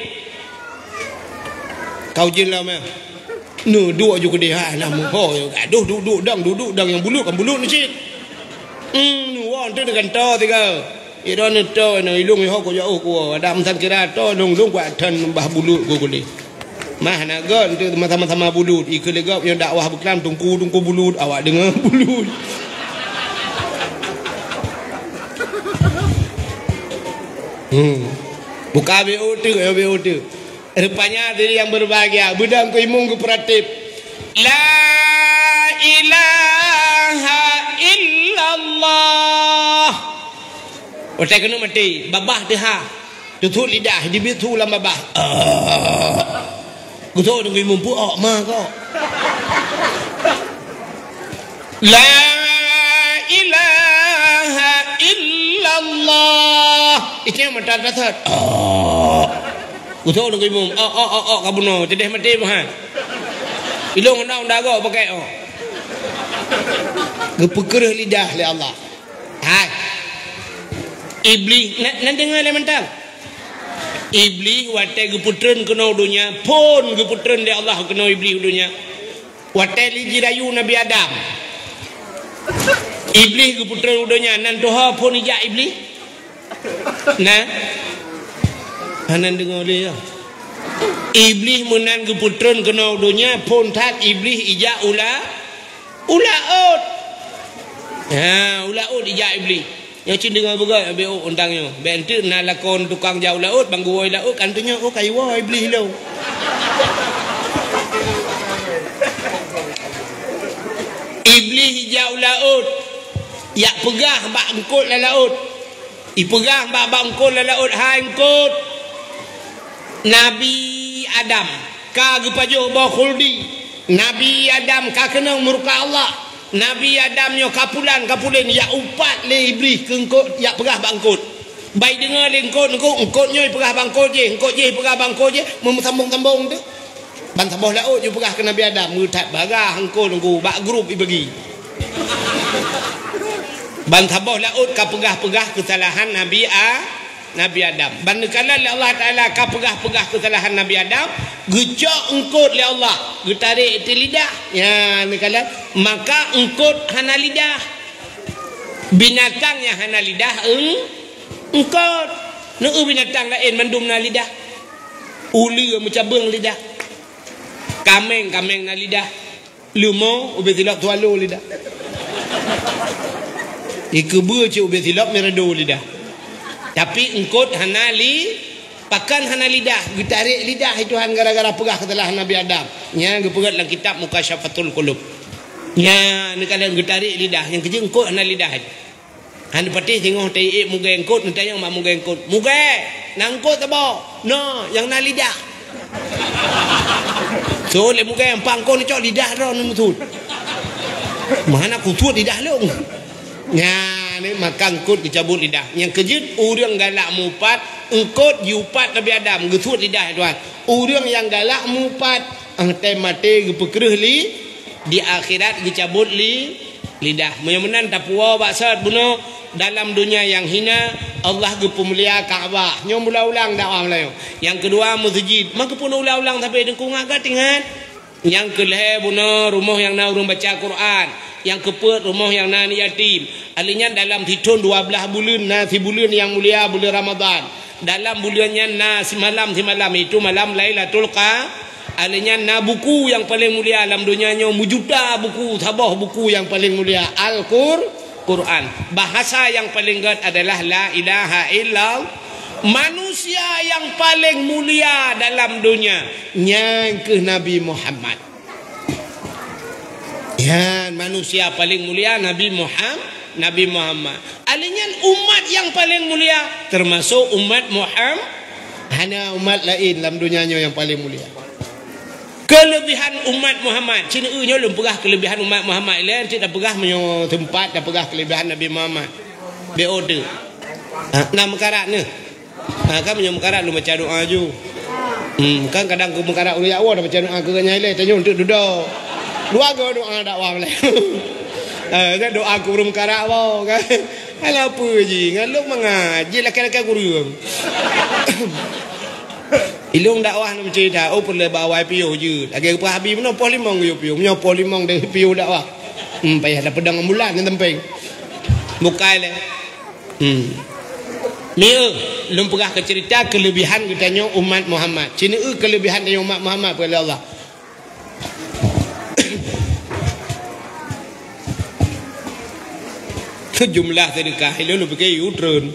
kau jinlah mah nu dua juga dia nak muho aduh duduk dang yang bulut kan bulut ni cik nu wan tu dengan to tiga idon to no ilung ho ko jauh ko adam san kira to dong ku atan bah bulut ko ni mah nak gon tu sama-sama bulut ikut legap yang dakwah beklam tungku bulut awak dengar bulut buka BO tu rupanya diri yang berbahagia budang ku imung ku pratip la ilaha illallah otak kena mati babah deha tutup lidah dibitu lam babah ku tahu dengan imung pu mah kau la ilaha illallah itu yang mata dasar Uthau dengan imum kabuno tedeh mati mah ilung ndang dago pakai gepekerah lidah le Allah hai iblis nak dengar le mentang iblis wate geputreun kena dunia pun geputreun le Allah kena iblis dunia wate li jirayu Nabi Adam iblis geputreun dunia nan doha pun ija iblis nah hanan dengar dia iblis menan geputreun kena dunia pun tat iblis ija ulaut ulaut ija iblis yang cin dengar begai BO untangnya bentuk na lakon tukang jauh laut bang guoi laut kantunya kayu iblis lo iblis ija ulaut yak pegah bak engkut la laut Iperah bak-bak engkut laut hai engkut. Nabi Adam ka gepajo ba khuldi. Nabi Adam ka kena murka Allah. Nabi Adam nyo kapulan ya upat le iblis ke engkut ya perah bak engkut. Baik dengar le engkut nyo perah bak engkut je perah bak engkut je sambung-sambung tu. Ban sabah laut je perah ke Nabi Adam mutat barah engkut bak grup ibagi. Ban sabah laut ka perah kesalahan Nabi Adam. Ban kala Allah Taala ka perah kesalahan Nabi Adam, gecok engkut le Allah, getarik ti lidah. Ya ni kala maka engkut hana lidah. Binatang yang hana lidah engkut. Nu binatang lain mandumna lidah. Ulu mencabang lidah. Kameng na lidah. Lumo ubi tilap tualu lidah. Ikubu je ubi tilap merado lidah. Tapi engkut hanali pakan hana lidah, getarik lidah Tuhan gara-gara perah kesalahan Nabi Adam. Nya gepegat dalam kitab Mukasyafatul Qulub. Nya ni kalian getarik lidah yang kerja engkut hana lidah. Han patih tengok tai muga engkut tanya mak muga engkut. Muga nangkut tabo. No, yang na lidah. So le muga yang pangkon cok lidah ro nutut. Mana ku tut lidah lu. Nya ni makan engkut dicabut lidah. Yang kejut urang galak mupat, engkut yupat Nabi Adam getut lidah tuan. Urang yang galak mupat angtai mate gepekreh li di akhirat dicabut lidah. Menan tapua baksat buno dalam dunia yang hina Allah gepemulia Kaabah. Nyom ulang dakwah Melayu. Yang kedua masjid. Maka pun ulang tapi dengkung agak ingat. Yang kelih buno rumah yang na urang baca Quran. Yang keput rumah yang na yatim. Alinya dalam hitun 12 bulan na si bulan yang mulia bulan Ramadan. Dalam bulannya na si malam itu malam Lailatul Qadar. Alinya na buku yang paling mulia dalam dunianya mujuta buku sabah buku yang paling mulia Al-Quran. Bahasa yang paling gad adalah la ilaha illallah. Manusia yang paling mulia dalam dunia yang ke Nabi Muhammad. Ya, manusia paling mulia Nabi Muhammad. Alinya umat yang paling mulia termasuk umat Muhammad. Hanya umat lain dalam dunianya yang paling mulia. Kelebihan umat Muhammad. Cina nya lum perah kelebihan umat Muhammad lain tidak perah menyo tempat dah perah kelebihan Nabi Muhammad. Be order. Nama karat ni. Kan menyo karat lu baca doa ju. Kan kadang ku karat ulu ya dah baca doa ke nyai tanya untuk duduk. Dua go doa dakwah boleh. Kan doa ku belum karat apa kan. Ala apa je ngaluk mengaji laki-laki guru. Ilung dakwah nak cerita perlu bawa piu je. Lagi apa habis mana pol limong yo piu. Menyo pol limong dah piu dakwah. Payah dah pedang ambulan yang temping. Bukai le. Mia lum perah ke cerita kelebihan katanya umat Muhammad. Cina kelebihan dari umat Muhammad pada Allah. Jumlah sedekah lu pakai U-turn.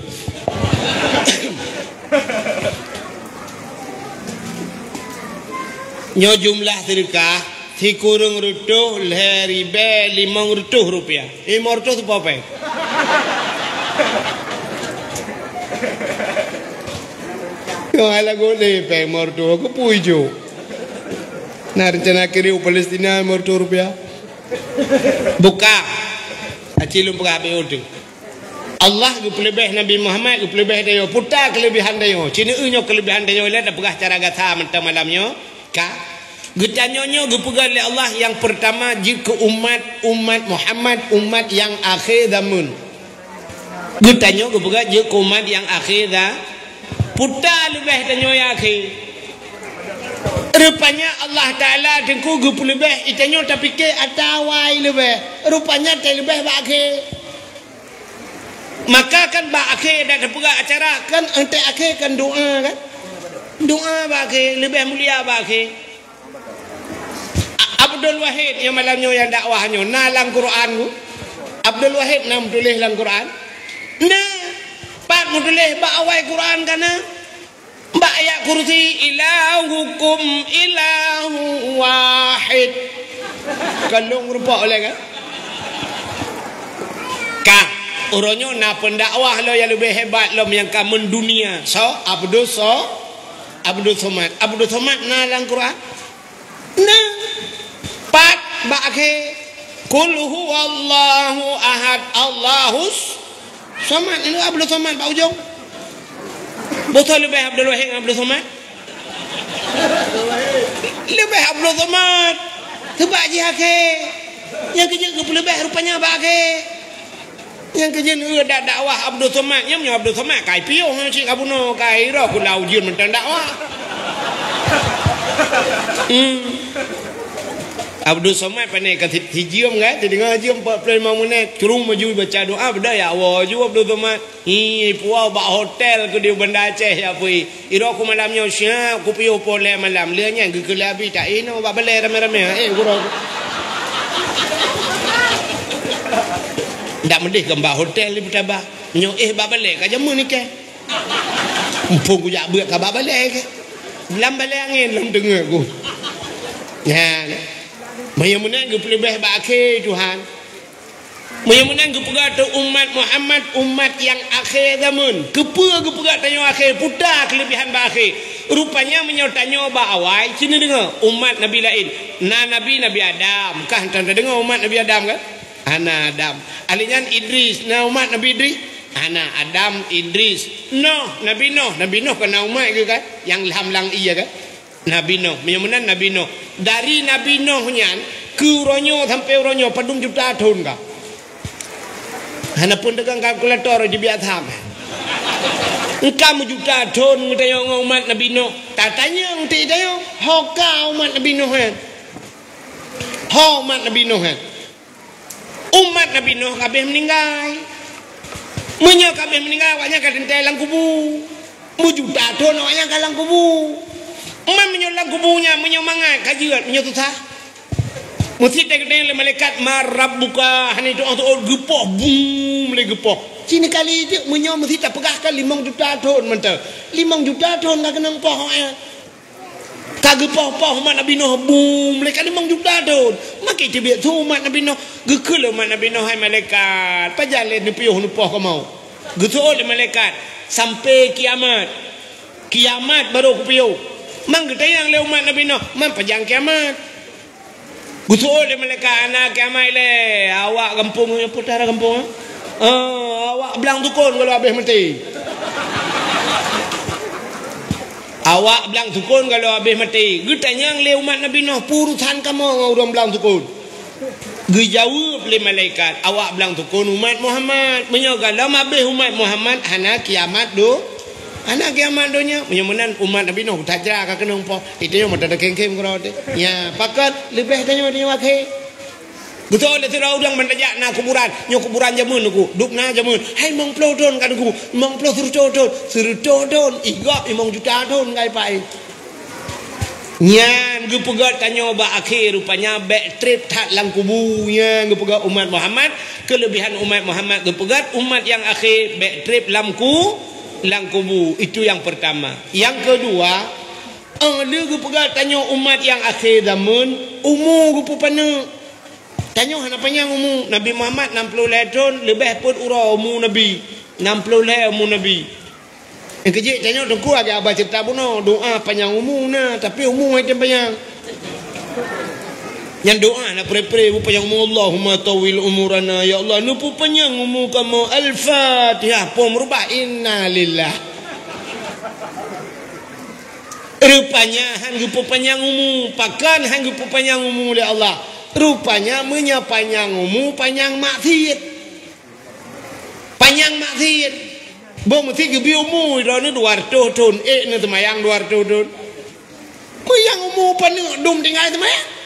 Nyo jumlah sedekah si kurung rutuh ribe 500 rupiah. 500 tu apa? Kau ala gole pe 500 aku pujo. Nah rencana kiri Palestina 500 rupiah. Buka. Acilum perabe itu. Allah lebih Nabi Muhammad lebih dia putar kelebihan dia. Cina nyo kelebihan dia lah dah perah cara gata mentang malamnya. Ka getanyonyo gepegal oleh Allah yang pertama jika umat Muhammad umat yang akhir zaman. Getanyo gepegal jika umat yang akhir dah putar lebih tanyo yang akhir. Rupanya Allah Taala dengku gupu lebih itanyo tapi ke atawai lebih. Rupanya tak lebih akhir. Maka kan akhir dah pergi acara kan ante akhir kan doa kan. Doa akhir lebih mulia akhir. Abdul Wahid yang malamnya yang dakwahnya nalang Quran tu. Abdul Wahid nam tulis dalam Quran. Nah, pak tulis ba awal Quran kana. Ba ayat kursi ilahukum ilahu wahid. Kalau rupa oleh kan? Ka Orangnya na pendakwah lo yang lebih hebat lo yang kamen dunia. So Abdul Somad na dalam Quran. Nah, pat ba'ke Qul huwallahu ahad Allahus Somad. Ini Abdul Somad Pak Ujung. Betul lebih Abdul Wahid Abdul Somad. Lebih Abdul Somad. Sebab je akhir. Yang kerja lebih rupanya ba'ke. Yang kerja ni dakwah Abdul Somad. Yang punya Abdul Somad kai piung cik abuno kai roh kulau jin mentang dakwah. Abdul Somad pandai kata hijium kan, jadi dengar hijium 45 menit curung maju baca doa benda ya Allah ju Abdul Somad. Puau bak hotel ke di Banda Aceh ya pui. Iro aku malamnya siap ku piu pole malam lianya gegelabi tak ino bak balik rame-rame guru. Ndak mendih gambar hotel ni bertabah. Nyo bak balik ka jamu ni ke. Mumpung ku jak beuk ka bak balik ke. Lam balik angin lam dengar ku. Ya. Mudah-mudahan gue pelebih ba'akhir Tuhan. Mudah-mudahan gue pegat umat Muhammad, umat yang akhir zaman. Kepa gue pegat tanya akhir, putar kelebihan ba'akhir. Rupanya menyotanya ba'awai. Cina dengar umat Nabi lain. Nabi Adam. Kah tanda dengar umat Nabi Adam kan? Ana Adam. Alinyan Idris. Umat Nabi Idris. Ana Adam Idris. Nabi Nuh kena umat ke kan? Yang lam-lang iya kan? Nabi Nuh, mudah-mudahan Nabi Nuh. Dari Nabi Nuh nyan ke uronyo sampai uronyo padung juta tahun kah? Hana pun dengan kalkulator di biar tham. Engkau juta tahun ngutanya umat Nabi Nuh. Tak tanya ngutanya tanya. Hoka umat Nabi Nuh kan? Umat Nabi Nuh kan? Umat Nabi Nuh kabeh meninggal. Munya kabeh meninggal awaknya kadang dalam kubu. Mu juta tahun awaknya dalam kubu. Man menyolang kubunya menyomangat kajian menyotusah. Mesti tengok malaikat marab buka hani doa tu gepoh boom le gepoh. Cini kali itu menyom mesti tak pegahkan 5 juta tahun mentah. 5 juta tahun tak kena poh ya. Kagak poh umat Nabi Nuh boom le kan 5 juta tahun. Maka itu biar tu umat Nabi Nuh gekul umat Nabi Nuh hai malaikat. Pajalan ni piuh nupoh kau mau. Getul le malaikat sampai kiamat. Kiamat baru ku piuh. Mang kita yang le umat Nabi Nuh man pajang kiamat. Gusul dia mereka anak kiamat le. Awak kampung putar kampung. Awak belang tukun kalau habis mati. Awak belang tukun kalau habis mati. Gutanya yang le umat Nabi Nuh purusan kamu orang belang tukun. Gejawab le malaikat awak belang tukun umat Muhammad. Menyogalam habis umat Muhammad anak kiamat do. Anak kiamat dunia mudah-mudahan umat Nabi Nuh tajak ka kena umpoh itu yang mata kem-kem kau tu ya pakat lebih tanya dia wakai betul itu orang mentajak na kuburan jamun aku duk na jamun hai mong plodon kan aku mong plod surutodon igak 5 juta ton kai pai nyan gu pegat tanya ba akhir rupanya back trip tak lang kubunya gu pegat umat Muhammad kelebihan umat Muhammad gu pegat umat yang akhir back trip lamku langkubu itu yang pertama. Yang kedua, dia pegang tanya umat yang akhir zaman, umur gupu pana. Tanya hana panjang umur Nabi Muhammad 60 tahun lebih pun urang umur Nabi 60 umur Nabi. Yang kecil tanya tengku agak abah cerita puno doa panjang umur na tapi umur itu panjang. Yang doa nak pray-pray panjang umur Allahumma tawil umurana ya Allah nu panjang umur kamu al-Fatihah pun merubah inna lillah. Rupanya hang panjang umur pakan hang panjang umur oleh Allah. Rupanya panjang umur panjang maksiat. Panjang maksiat. Bo mesti gebi umur ro ni 200 tahun ni temayang 200 tahun. Panjang umur panjang dum tinggal temayang.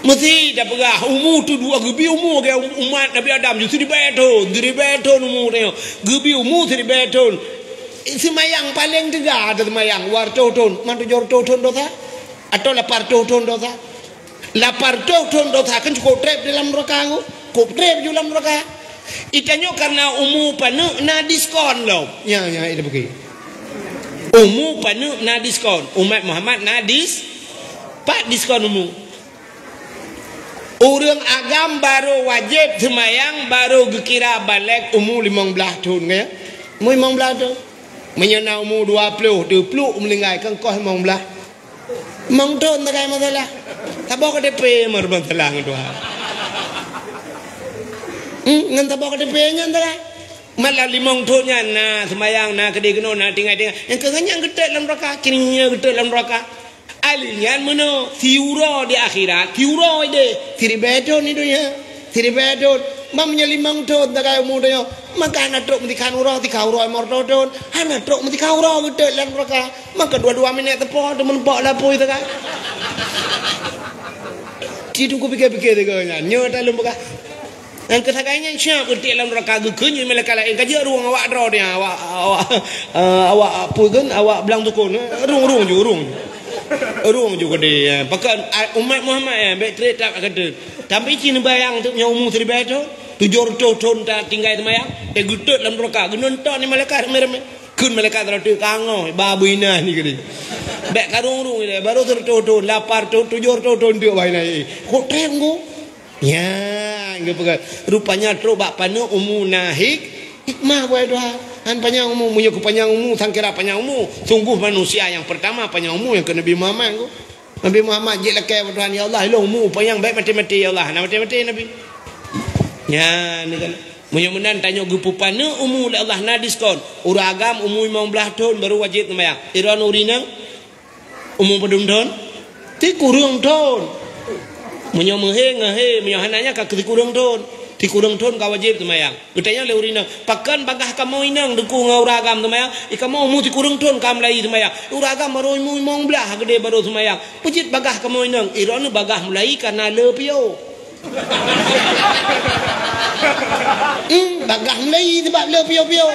Mesti dah pegah umur tu dua gebi umur ke umat Nabi Adam justru di beton umur dia gebi umur di beton semayang paling tiga ada semayang warto ton mantu jorto ton dosa atau lapar ton dosa kan cukup trap dalam neraka cukup trap dalam neraka itanya karena umur panu na diskon loh ya itu begini umur panu na diskon umat Muhammad na pak diskon umur Orang agam baru wajib semayang baru kira balik umur 15 tahun ya. Umur 15 tahun. Menyana umur 20, 20 melingkai kan kau 15. Mong tahun tak ada masalah. Tak bawa ke DP masalah Tuhan. Ngan tak bawa ke DP nya tak. Malah 5 tahunnya nah semayang nah kedai kena nah tinggal. Yang kenyang gede dalam neraka, kininya gede dalam neraka. Alian mana tiura di akhirat tiura ide tiribedon itu ya tiribedon mamnya 5 tahun tak kaya umur dia maka anak truk mesti kanura ti kaura mordodon anak truk mesti kaura gede lan mereka maka 22 minit tepo temen pok lapo itu kan tidu ku pikir-pikir dia nyo dalam bekas yang kesagainya siap gede lan mereka gekenyu melaka lain kaje ruang awak dro dia awak pugan awak belang tukun rung Urung juga dia. Pakai umat Muhammad baik cerita kata. Tapi cina bayang tu yang umur seribu tu 7 tahun tak tinggal semayang. Gudut dalam neraka. Gununtok ni malaikat merem. Kun malaikat terus kangoh babu ina ni kali. Baik karung ni baru 7 tahun 8 tahun 7 tahun dia bayi ni. Kok tenggo? Ya, ngapa rupanya terus bak panu umur nahik hikmah buat doa. Han panjang umur, punya panjang umur, sangkira panjang umur. Sungguh manusia yang pertama panjang umur yang ke Nabi Muhammad tu. Nabi Muhammad je lekai Tuhan ya Allah, lo umur panjang baik mati-mati ya Allah. Nak mati-mati Nabi. Ya, ni kan. Mudah-mudahan tanya gupu pana umur Allah na diskon. Urang agam umur 15 tahun baru wajib sembahyang. Iran urina umur pedum tahun. Ti kurang tahun. Munyo mehe, munyo hananya ka kurang tahun. Ti kurang tahun ka wajib sembahyang. Getanya le urina, pakan bagah kamu inang deku ngau ragam sembahyang. Ika mau mu ti kurang tahun kam lai sembahyang. Uragam baru mu mong belah gede baru sembahyang. Pujit bagah kamu inang, irone bagah mulai karena lepio. Bagah mulai sebab lepio.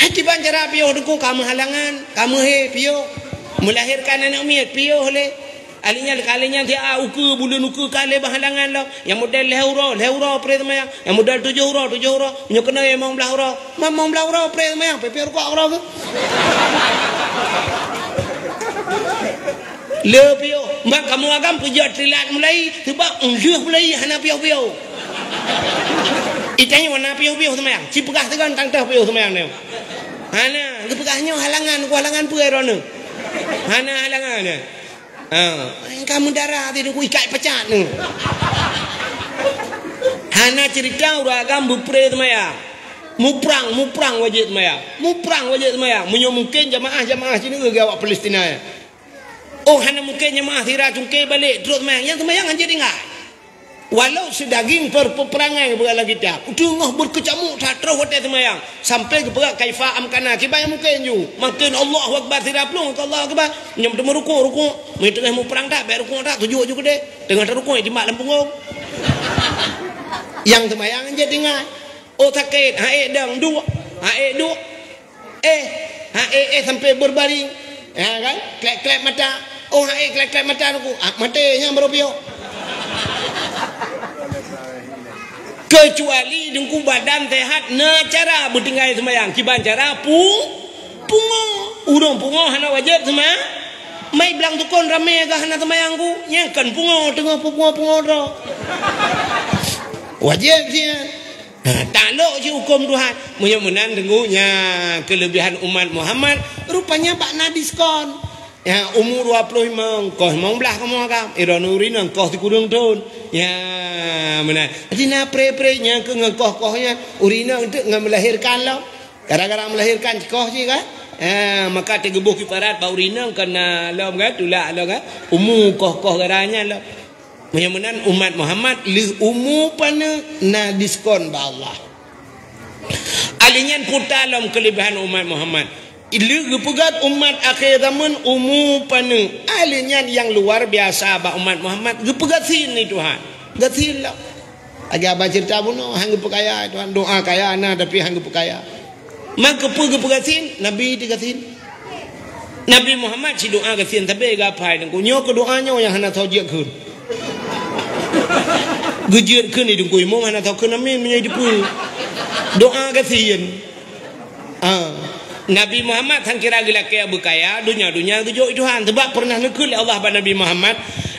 Hati bancara pio deku kamu halangan, kamu he pio. Melahirkan anak miat pio oleh kalinya dia uku bulan uku kali bahalangan lo yang model leuro pre maya yang model 7 euro nyo kena yang 15 euro 15 euro pre maya pe ko euro le pio mbak kamu agam pujat trilat mulai sebab unjuh mulai hana pio itanya warna pio semaya si pegah tegan tangtah pio semaya ne hana pegahnya halangan pe erone hana halangan ne kamu darah tidak ku ikat pecat ni. Hana cerita uragam bupre semaya. Muprang wajib semaya. Munyo mungkin jamaah sini ke awak Palestina ya. Oh hana mungkin jamaah tira cungke balik terus semaya. Yang semaya jadi enggak. Walau sedaging perperangan berala kita. Tengah berkecamuk tak terus hotel semayang. Sampai ke perak kaifa amkana. Kibaya mungkin ju. Makin Allahu Akbar tidak pelung. Allah Akbar. Nyam temu rukuk. Mereka tengah mu perang tak. Bayar rukuk tak. Tujuh juga deh. Tengah terukuk. Di mak lempunggung. Yang semayang je tinggal. Oh sakit. Haik dang. Dua. Haik dua. Sampai berbaring. Ya kan. Klek-klek mata. Oh haik klek-klek mata rukuk. Mati yang berupiok. Kecuali dengku badan sehat na cara bertinggal semayang kiban cara pungo urang pungo hana wajib semaya mai bilang tukon rame gah hana semayang ku yang kan pungo tengah pungo ro wajib sih tak lo je hukum Tuhan mudah-mudahan dengunya kelebihan umat Muhammad rupanya pak na diskon ya umur 25 kau belah kamu agam iranurina kau kurang tahun ya mana jadi na pre-nya ke ngkoh-kohnya urina untuk melahirkan lo gara-gara melahirkan koh je kan maka tegebuh kiparat bau urina kena lo kan tulak lo kan umur koh garanya lo mudah-mudahan umat Muhammad li umur pana na diskon ba Allah alinyan putalom kelebihan umat Muhammad ilu gepegat umat akhir zaman umum panu alinyan yang luar biasa ba umat Muhammad gepegat sini Tuhan gatil agak baca cerita buno hang gepekaya Tuhan doa kaya ana tapi hang gepekaya maka gepegat sin nabi digatin Nabi Muhammad si doa gasin tapi gapai dengku nyo ke doanya yang hana taujik kun gejir kun dengku mo hana tau kun amin menjadi pu doa gasin Nabi Muhammad sang kira gila kaya berkaya dunia tujuh Tuhan sebab pernah nekul Allah pada Nabi Muhammad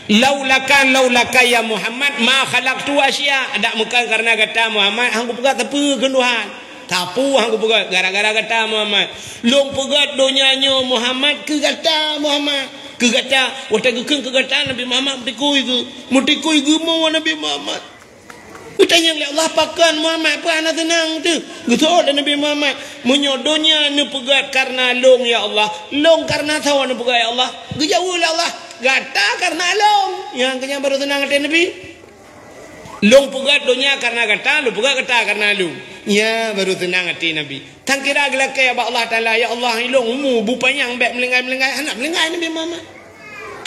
laulaka ya Muhammad ma khalaqtu asya. Dak muka karena kata Muhammad hang pegat tepu kenduhan. Tapu hang pegat gara-gara kata Muhammad. Long pegat donyanya Muhammad ke kata Muhammad. Ke kata wata gekeng ke kata Nabi Muhammad tikui ke. Mutikui ge mau Nabi Muhammad. Utanya oleh Allah pakan Muhammad apa anak tenang tu. Gitu dan Nabi Muhammad menyodonya ne pegat karena long ya Allah. Long karena tahu ne pegat ya Allah. Gejauh lah Allah. Gata karena long. Yang kenyang baru tenang kata Nabi. Long pegat donya karena gata, lu pegat gata karena long. Ya baru tenang hati Nabi. Tang kira gelakai Allah Taala ya Allah long mu bupanyang bek melenggai anak melenggai Nabi Muhammad.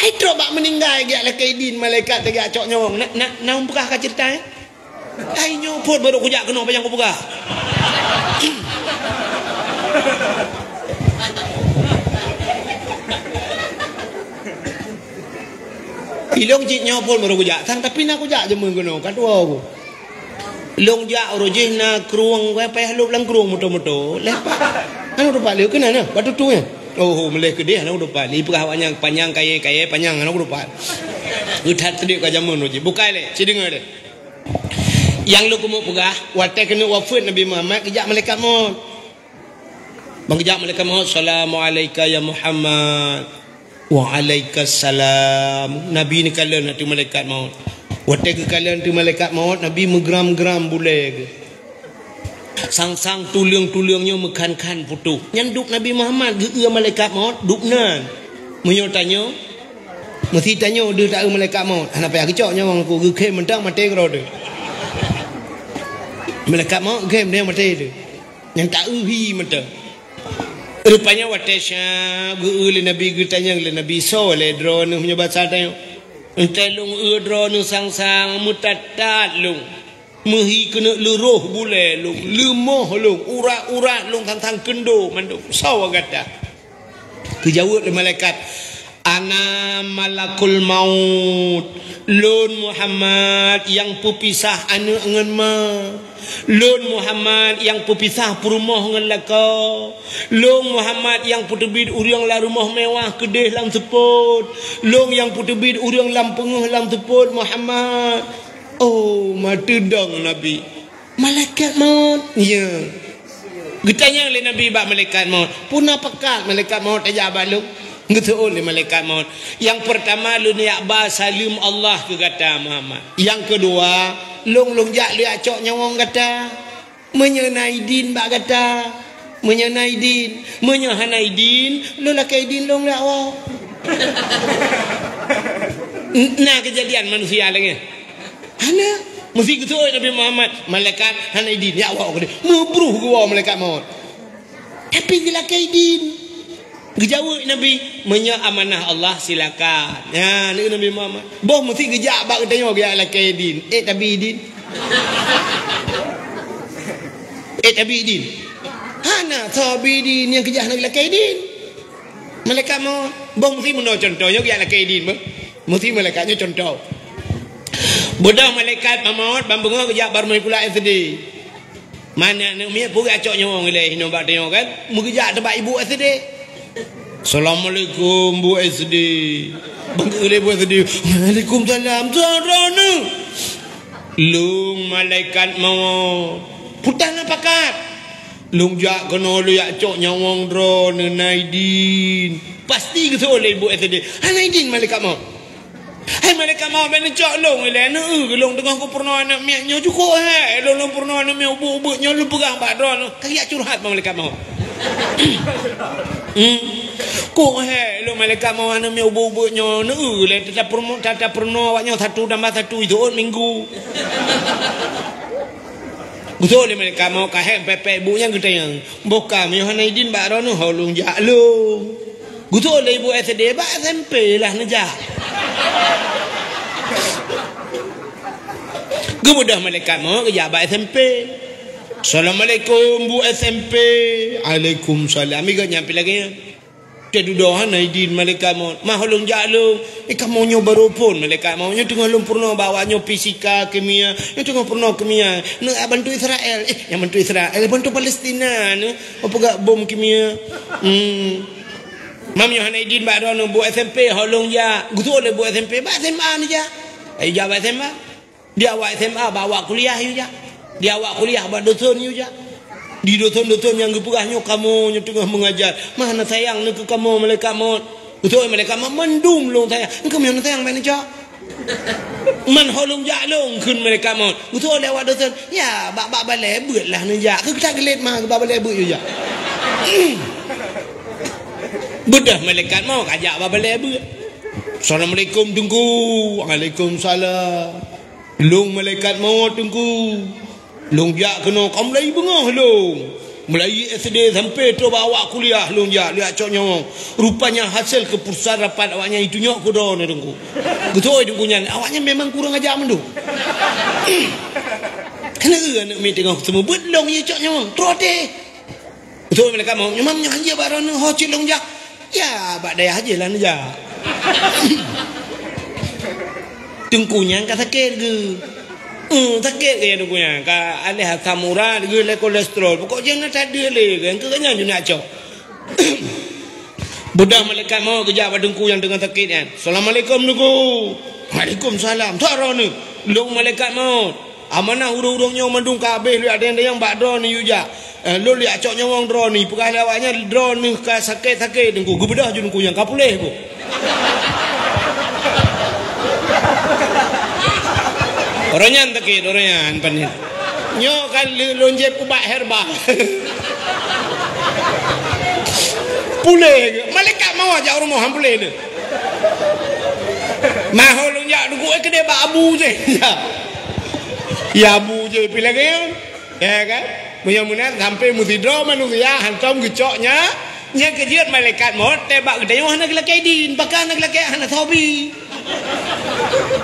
Ai tro bak meninggal gak lakai din malaikat tegak cok nyawang. Nak buka ka cerita ai nyopot baru kujak kena apa yang kau buka. Ilong cik nyopot baru kujak sang tapi nak kujak je mun kena kat dua aku. Long jak rojih na kruang kau payah lu lang kruang moto-moto lepak. Anu rupa liu kena na batu tu nya. Oh meleh kedih anu rupa li perawannya panjang kaya panjang anu rupa. Utat tadi ka jamun rojih bukai le cidengar le. Yang lu kumuk pegah watai kena wafat Nabi Muhammad kejak malaikat maut. Bang kejak malaikat maut assalamualaikum ya Muhammad. Waalaikumsalam. Nabi ni kalian nanti malaikat maut. Watai ke kalian tu malaikat maut Nabi megeram-geram boleh ke. Sang-sang tuliang-tuliangnya mekan-kan putu. Yang duk Nabi Muhammad ge malaikat maut duk nan. Menyo tanya mesti tanya dia tak malaikat maut. Ana payah kecok nyawang aku ge mentang mati kro dia. Malaikat maut game dia mati tu. Yang tak uhi mata. Rupanya watasya geuli Nabi getanya le Nabi soleh drone punya bahasa tanya. Entelung drone sang-sang mutatat lung. Mehi kena luruh bule lung, lemoh lung, urat-urat lung tang kendo mandung. Sawa kata. Kejawab le malaikat ana malakul maut lun Muhammad yang pepisah anu ngan ma lun Muhammad yang pepisah perumah ngan laka lun Muhammad yang putebid uriang la rumah mewah kedeh lam seput lun yang putebid uriang lam penguh lam seput Muhammad. Oh mati dong Nabi malaikat maut ya getanya oleh Nabi bak malaikat maut punah pekat malaikat maut aja balung gitu oleh malaikat maut. Yang pertama lu niat ba salim Allah ke kata Muhammad. Yang kedua long jak lu acok nyawang kata menyenai din bak kata menyenai din menyehanai din lu lakai din long dak wa. Nah kejadian manusia lagi. Hana mesti gitu Nabi Muhammad malaikat hanai din ya wa ke mubruh ke wa malaikat maut. Tapi gelakai din gejawab Nabi menya amanah Allah silakan. Ya ni Nabi Muhammad. Boh mesti gejak bak tanya dia lakai din. Tapi din. Tapi din. Hana sabi din yang kejah nak lakai din. Malaikat mau boh mesti meno contohnya dia lakai din boh. Mesti malaikatnya contoh. Bodoh malaikat maut bambungo kejak bar mai pula SD. Mana ni mi pura acok nyawang le hino bak tanya kan. Mu kejak tebak ibu SD. Assalamualaikum Bu SD. Bangkule Bu SD. Waalaikumsalam. Sarana. Lung malaikat mau. Putana pakat. Lung jak kena lu yak cok nyawang drone Naidin. Pasti ke oleh Bu SD. Naidin malaikat mau. Hai malaikat mau ben cok long le ne long tengah ko pernah anak miaknya cukup long pernah anak miak bu-bu nya lu pegang bak drone. Kayak curhat malaikat mau. Kok lu malaikat mau ana mi ubu-ubunyo ne le tata perno awaknya satu tambah satu itu minggu. Betul le malaikat mau kahe pepe ibunya getayang. Boka mi Hanaidin bak rono holung jak lu. Betul le ibu SD bak SMP lah neja. Gemudah malaikat mau ke bak SMP. Assalamualaikum Bu SMP. Waalaikumsalam. Amiga nyampe lagi ya. Dia doa Naidin malaikat maut. Maholong jalung. Kamu nyoba rupun malaikat mautnya tengah lum purno bawanya fisika kimia. Yang tengah purno kimia. Nak bantu Israel. Yang bantu Israel bantu Palestina. Apa gak bom kimia. Mam Yohanaidin bak rono buat SMP holong ya. Gutu oleh buat SMP bak SMA ni ja. Ja buat SMA. Dia awak SMA bawa kuliah you ja. Dia awak kuliah buat dosen you ja. Di dosen-dosen yang gepurahnya kamu yang tengah mengajar. Mana sayang nak ke kamu malaikat maut. Betul malaikat maut mendum long sayang. Engkau mana sayang mana ja. Man holong ja long kun malaikat maut. Betul lewat dosen. Ya bak balai beutlah ni ja. Ke tak gelet mah bak balai beut you ja. Bedah malaikat mau kajak babale beut. Assalamualaikum tunggu. Waalaikumsalam. Long malaikat mau tunggu. Long jak kena kamu lagi bengah long. Mulai SD sampai tu bawa kuliah long jak lihat coknya. Rupanya hasil keputusan rapat awaknya itu nyok kudo ni tunggu. Betul tunggunya awaknya memang kurang ajar mendu. Kena nak meet tengok semua beut long ye coknya. Trote. Betul malaikat mau nyamnya hanya baron ho cilong jak. Ya, bak daya aja lah aja. Tungkunya kan sakit ke? Sakit ke ya tungkunya? Ka alih asam urat ke le kolesterol. Pokoknya nak tak ada le kan ke kanya ju nak cok. Budak malaikat mau kerja pada tungku yang tengah sakit kan. Assalamualaikum tungku. Waalaikumsalam. Tara ni. Long malaikat mau. Amanah urung-urungnya mandung kabeh lu ada yang bak drone ni juga. Lu lihat coknya wong drone ni pegang awaknya drone ni ka sakit-sakit tengku gebedah je tengku yang kapuleh ku. Orangnya sakit orangnya panin. Nyo kan lonje ubat herbal. Puleh malaikat mau aja rumah hang puleh ni. Mahol nya tengku kedai bak abu je. Ya abu je pilih ke ya kan? Mudah-mudahan sampai mutidro manusia hantam gecoknya nya kejiat malaikat maut tebak gede wah nak laki din bakal nak laki anak hobi.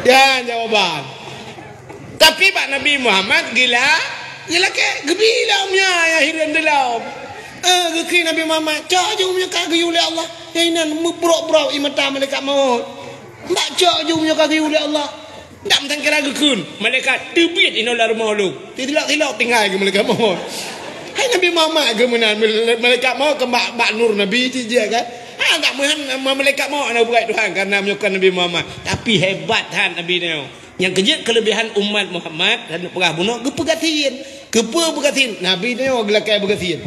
Ya jawaban. Tapi Pak Nabi Muhammad gila laki gebila umnya ya hiran dalam. Gekri Nabi Muhammad cak je umnya kaki oleh Allah. Ya inan mubrok-brok imata malaikat maut. Mbak cak je umnya kaki oleh Allah. Tak mentang kira gekun malaikat tebit inolah rumah lu tilak-tilak tinggal ke malaikat maut. Hai Nabi Muhammad ke menan malaikat maut ke bak nur Nabi je kan. Tak mehan malaikat maut nak buat Tuhan karena menyukai Nabi Muhammad. Tapi hebat han Nabi ni. Yang kejut kelebihan umat Muhammad dan perah bunuh kepegatin. Kepegatin Nabi ni gelakai begatin.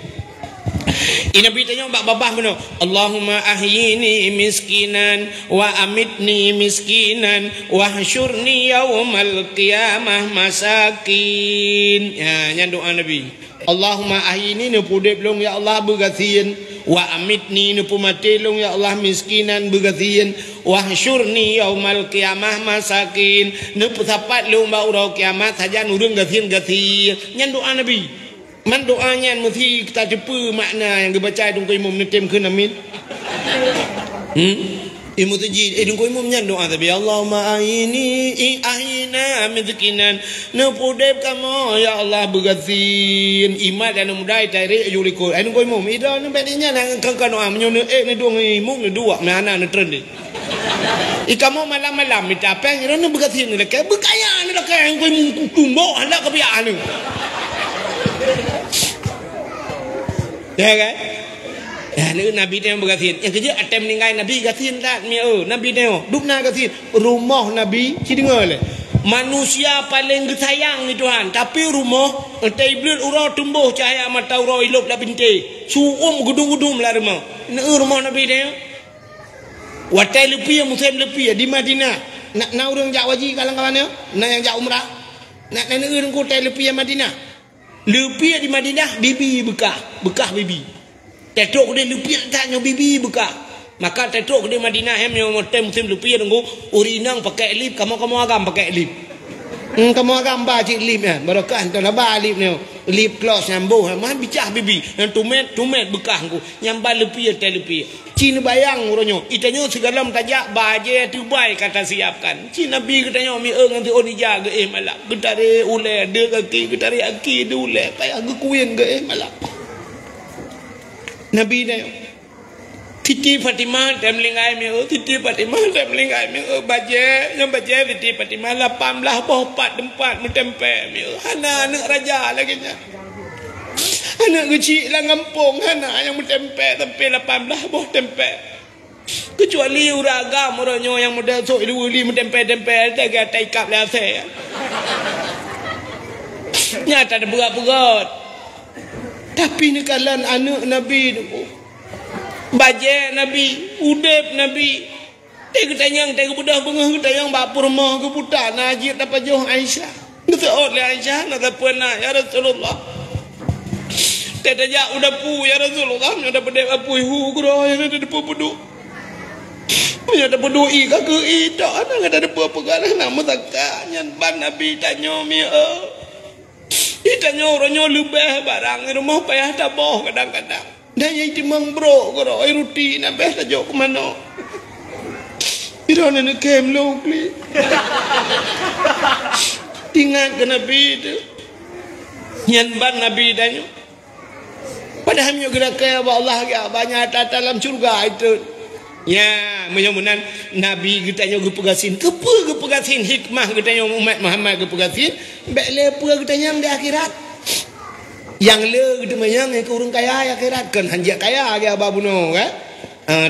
Nabi tanya bak babah benar. Allahumma ahyini miskinan wa amitni miskinan wa hasyurni yaumal qiyamah masakin. Ya, yang doa Nabi. Allahumma ahyini ni pudip long ya Allah begatin wa amitni ni pumati long ya Allah miskinan begatin wa hasyurni yaumal qiyamah masakin. Ni pusapat long ba urau kiamat saja nurung gatin. Yang doa Nabi. Man doanya mesti kita jumpa makna yang dibaca dungku imam netem ke amin. Imam tajid dungku imam nya doa tapi Allahumma ahina miskinan no pudep kamu ya Allah begatin imat dan mudai tarik yuliko dungku imam ida no bedanya nang kan doa menyono ni dong imam ni dua mana ni trend ikamu malam-malam minta apa yang no begatin ni ke bekaya ni ke dungku imam tumbok hendak kebiaan ni. Ya kan? Ya ni Nabi dia bergatin. Yang kerja atem meninggal Nabi gatin tak mi Nabi dia dupna gatin. Rumah Nabi si dengar le. Manusia paling sayang ni Tuhan, tapi rumah entai iblis urang tumbuh cahaya mata urang ilop la binti. Suum gedung-gedung lah rumah. Ni rumah Nabi dia. Watai lepi muslim lepi di Madinah. Nak urang jak waji kalang-kalannya. Nak yang jak umrah. Nak urang ko tai lepi Madinah. Lepi di Madinah bibi bekah bibi. Tetok dia lepi tanya bibi bekah. Maka tetok dia Madinah yang musim lepi tunggu urinang pakai lip kamu agam pakai lip. Kamu agam baca lip ya. Barakah tu lah lip ni. Lip gloss nyambuh mah bicah bibi. Yang tumet bekah ku. Nyambal lepi teh lepi. Cina bayang uronyo. Itanya segala tajak baje tu baik kata siapkan. Cina Nabi katanya mi nanti oni jaga malak. Getare ule de kaki getare aki de ule payah gekuyen ke malak. Nabi dia Titi Fatimah temlingai mi Titi Fatimah temlingai mi baje yang baje Titi Fatimah 18 bopat tempat mentempe mi anak raja lagi nya. Anak kecil lah ngampung anak yang mentempe tempe 18 boh tempe. Kecuali orang agam orangnya yang model sok dua li mentempel-tempel jaga taikap lah saya. Nyata ada berat-berat. Tapi ni kalan anak Nabi tu. Bajak Nabi, udep Nabi. Tega tanyang, tega budak bengah ke tanyang bapa rumah ke budak najib dapat jauh Aisyah. Ngeteot le Aisyah nak apa nak ya Rasulullah. Tega jak udah pu ya Rasulullah, ada pedek apu hu gro yang ada depan peduk. Punya ada pedui ke i tak ada depan pegalah nama takak nyan ban Nabi tanya mi ditanya orangnya lebih barang di rumah payah tabah kadang-kadang. Dan yang timang bro gro ruti nak beh tajuk ke mana. Ira nak kem lo kli. Tinggal ke Nabi tu. Nyan ban Nabi tanya. Padahal nyo gerak ke Allah ke banyak dalam surga itu. Ya, mudah-mudahan Nabi kita tanya gepegasin. Kepa gepegasin hikmah kita tanya umat Muhammad gepegasin. Baik lepa kita tanya di akhirat. Yang le kita tanya ke orang kaya akhirat kan hanjak kaya ke abah bunuh kan.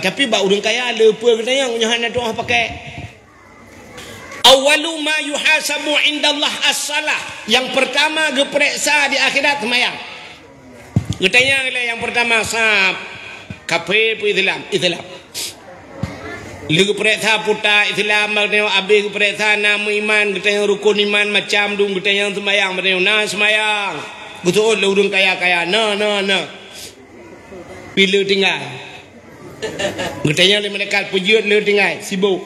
Tapi bak orang kaya lepa kita tanya nyohan doa pakai. Awalu ma yuhasabu indallah as-salah. Yang pertama geperiksa di akhirat sembahyang. Kita tanya yang pertama sab kafe Islam. Lagu periksa puta Islam bertanya habis periksa nama iman bertanya rukun iman macam dong bertanya sembahyang bertanya sembahyang betul urang kaya bila tinggal bertanya le mereka pujud le tinggal sibuk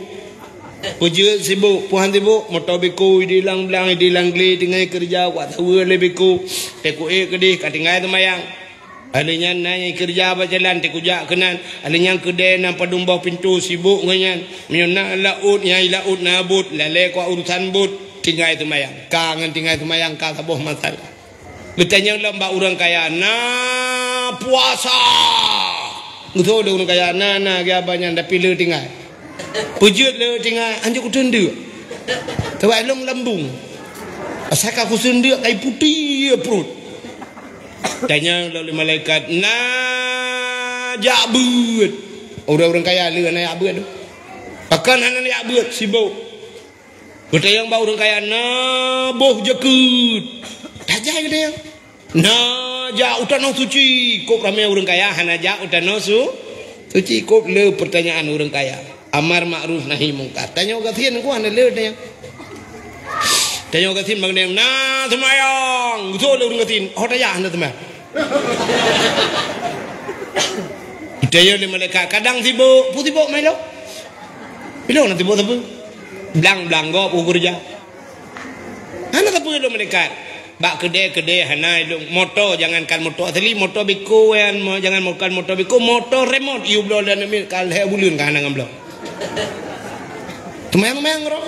puhan sibuk motor beko di lang gli tinggal kerja kuat tahu le beko teku kedih katinggal sembahyang. Alinya nanya kerja berjalan tekujak kenan. Alinya kedai nampak dumbau pintu sibuk nganyan. Menyona laut nyai laut nabut lale kuat urusan but tinggal itu mayang. Kangen tinggal itu mayang ka sabuh masalah. Bertanya lembak orang kaya na puasa. Betul orang kaya na dia banyak tapi le tinggal. Pujud le tinggal anjuk tenda. Tawai long lambung. Asal aku sendak kai putih perut. Tanya oleh malaikat najabut. Orang-orang kaya le najabut tu. Akan hana najabut sibuk. Bertanya bau orang kaya naboh jekut. Tajai dia. Naja utano suci. Kok ramai orang kaya hana ja utano suci. Kok le pertanyaan orang kaya. Amar ma'ruf nahi mungkar. Tanya gatin ku hana le tanya. Tanya gatin mengenai semayang. Betul orang gatin. Oh tanya anda teman. Tanya le malaikat kadang sibuk, sibuk mai lo. Bila nak sibuk apa? Blang go kerja. Hana apa lo malaikat? Bak kedai hana lo motor jangankan motor asli motor beko yang jangan makan motor beko motor remote you blow dan mil kal he bulun kan ngam blow. Tumang ro.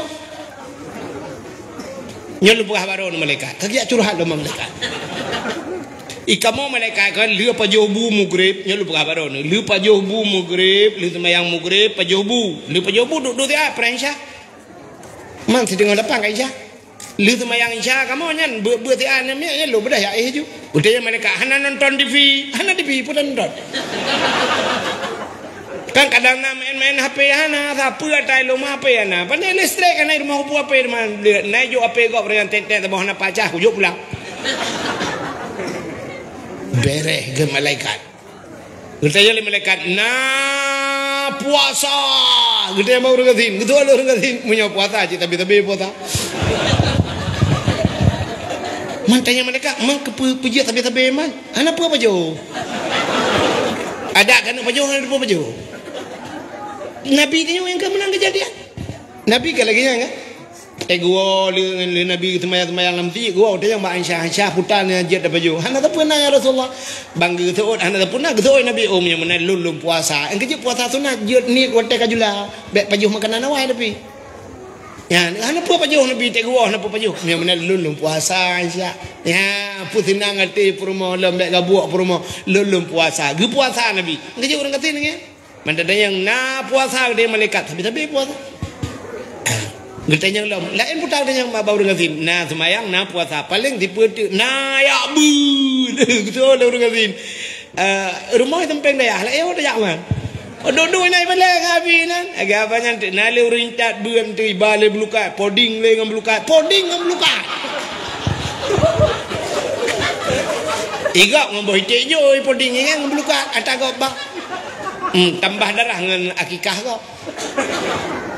Nyol buah baru malaikat. Kagiak curhat lo malaikat. Ikamu malaikat kan liu pajobu mugrib nyol buah baru ni. Liu pajobu mugrib, liu semayang mugrib pajobu. Liu pajobu duduk dia peransya. Man sedang depan kan Isya. Liu semayang Isya kamu nyan bertian ni lo bedah ya ju. Udahnya malaikat hana nonton TV pun nonton. Kan kadang nak main HP hana siapa atai rumah HP hana. Pandai listrik kan air rumah HP rumah naik jo HP kau dengan tet-tet bawah nak pacah hujung pulang. Bereh ke malaikat. Bertanya le malaikat puasa. Gede mau orang gatin. Betul orang gatin punya puasa cik tapi puasa. Man tanya malaikat, man kepuji tapi man. Hana apa jo? Ada kan apa jo hana apa jo? Nabi ni yang menang kejadian. Nabi ke lagi kan? Gua le Nabi semayang lamti gua udah yang Aisyah putan yang jet apa jo. Hana tak pernah ya Rasulullah. Bangga teot hana tak pernah getoi Nabi om yang mana lulum puasa. Engke je puasa sunat jet ni kote kajula. Bek pajuh makanan awai tapi. Ya, hana apa pajuh Nabi tek gua hana apa pajuh. Yang mana lulum puasa Aisyah. Ya, putina ngati promo lembek gabuak promo lulum puasa. Ge puasa Nabi. Engke je orang kata ni. Mandada yang puasa dia malaikat tapi puasa. Gertanya lom lain putar dia yang baru ngazin. Semayang puasa paling tipe ya bu. Betul orang ngazin. Rumah tempeng dia lah udah jangan. Duduk naik balik habis nan. Agak apa nyantik nali rintat buam tu balik belukat, poding le ngam belukat, poding ngam belukat. Igak ngam boh itik jo poding ngam belukat atas kau bak. Tambah darah dengan akikah kau.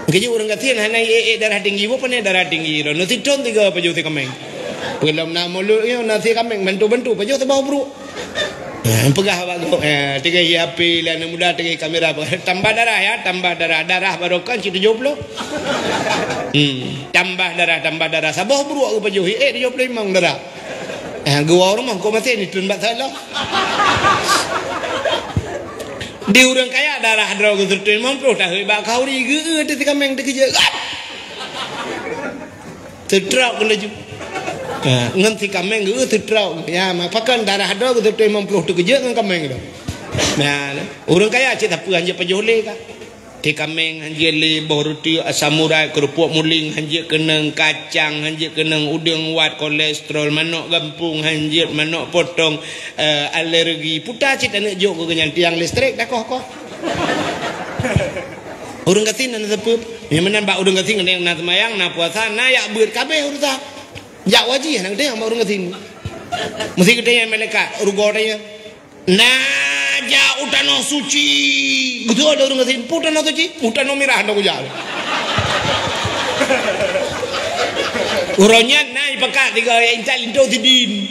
Kerja orang kata hana darah tinggi apa ni darah tinggi. Nanti ton tiga paju ti kameng. Belum nak mulut yo nanti kameng bantu-bantu paju tu bau buruk. Pegah bagus. Tiga HP lah mudah tiga kamera. Tambah darah ya, tambah darah. Darah barokah situ 70. Tambah darah. Sabah buruk ke paju. 75 darah. Gua orang mah kau mati ni tun bat salah. Di orang kaya darah draw ke tertuin mampu dah hebak kau ri ge ti kameng ti kerja. Tertrau ke laju. Ngan ti kameng ge tertrau. Ya ma pakan darah draw ke tertuin mampu tu kerja ngan kameng dah. Nah, orang kaya cik tak anja pajole ka. Ti kameng hanje le boruti samurai kerupuk muling hanje keneng kacang hanje keneng udang wat kolesterol manok gampung hanje manok potong alergi puta cik tak nak jok ke kenyang tiang listrik dah koh. Urang katin na tepup yang menan ba urang katin ngene na semayang na puasa na yak beut kabeh urusan jak wajib nang teh urang katin mesti gede yang malaikat rugo teh na ja utano suci gitu ada urang katin putano suci utano mirah na kujal uronya na ipakat tiga incal indo tidin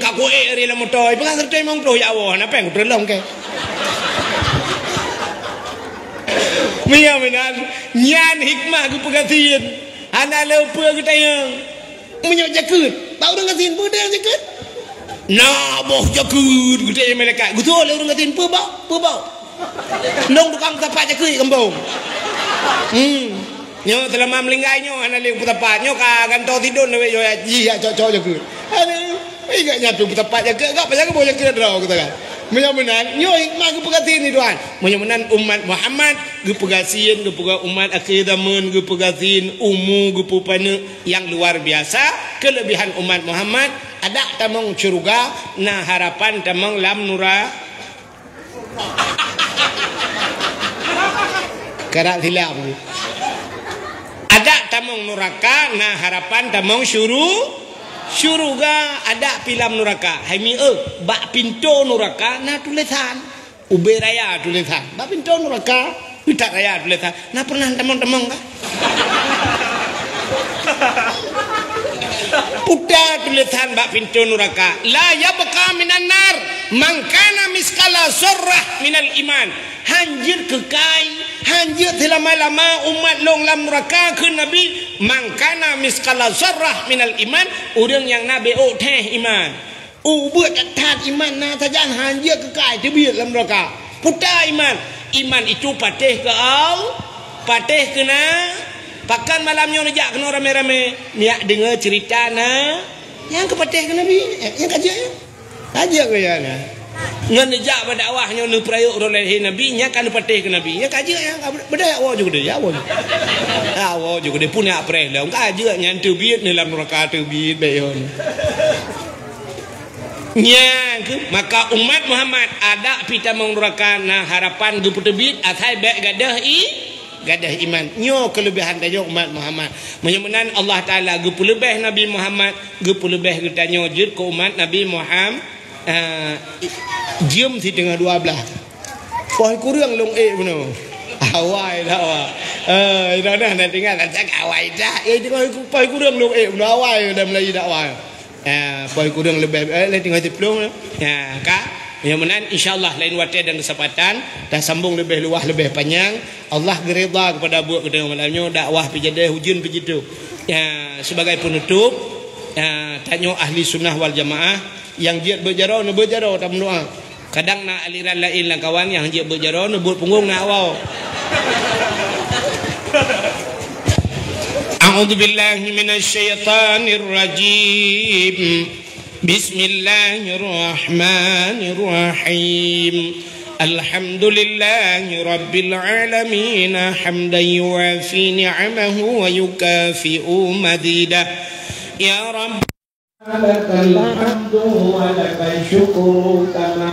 kaku eri la motoy pakat tertay mong pro ya wo na peng terlong ke Mia menan nyan hikmah ku pegatin ana leupeung ke tayang menyok jakut bau urang katin pedang jakut nah boh jakut gede malaikat gutul urang katin pe bau long tukang tapak jakut kembung nyo telah mamlinggai nyo ana leu tapak nyo ka ganto tidun we yo ji ya cocok jakut ana ingat nyatu tapak jakut gak pasal boh jakut draw kata kan menyamanan nyo hikmah ku pegatin ni tuan menyamanan umat Muhammad gu pegasin gu pega umat akhir zaman gu pegasin gu pupana yang luar biasa kelebihan umat Muhammad ada tamong surga na harapan tamong lam nura karak hilap ada tamong neraka na harapan tamong syuruga ada pilam neraka haimi bak pintu neraka na tulisan ube raya tulisan bak pintu neraka pitak raya tulisan na pernah temong-temong ka putar tulisan bak pintu neraka la yabqa minan nar man kana miskala zarrah minal iman hanjir kekai hanjir lama-lama umat long lam neraka ke nabi mangkana miskala zarrah minal iman urang yang nabi teh iman buat tat iman na tajan hanjir kekai tebiat lam neraka puta iman itu patih ke au patih kena pakan malamnya nejak kena rame-rame niak dengar cerita na yang kepatih ke nabi yang kajian ke ya na ngan nejak berdakwahnya nu prayuk oleh nabi nya kan patih ke nabi nya kaji yang beda awo juga dia awo juga dia punya preh dah kaji nya tebiat ni dalam neraka tebiat bayon nya maka umat Muhammad ada pita mong neraka na harapan gu tebiat atai baik gadah iman nyo kelebihan tajo umat Muhammad menyamanan Allah taala gu lebih Nabi Muhammad gu lebih kita nyojud ke umat Nabi Muhammad jam si tengah 12 poh kurang long beno awai dah dah nak tinggal tak cak awai dah tengah poh kurang long beno awai dah Melayu dakwah poh kurang lebih tinggal diplom ya kak yang menan insyaallah lain waktu dan kesempatan dah sambung lebih luas lebih panjang Allah geredha kepada buat kedai malamnya dakwah pijadah hujun begitu ya sebagai penutup tanya ahli sunnah wal jamaah yang jiat berjarau tak mendoa kadang nak aliran lain lah kawan yang jiat berjarau buat punggung nak awal a'udzubillahi minasyaitanir rajim bismillahirrahmanirrahim alhamdulillahi rabbil alamin hamdan yuwafi ni'amahu wa yukafi'u mazidah ya rabb لك الحمد ولك الشكر كما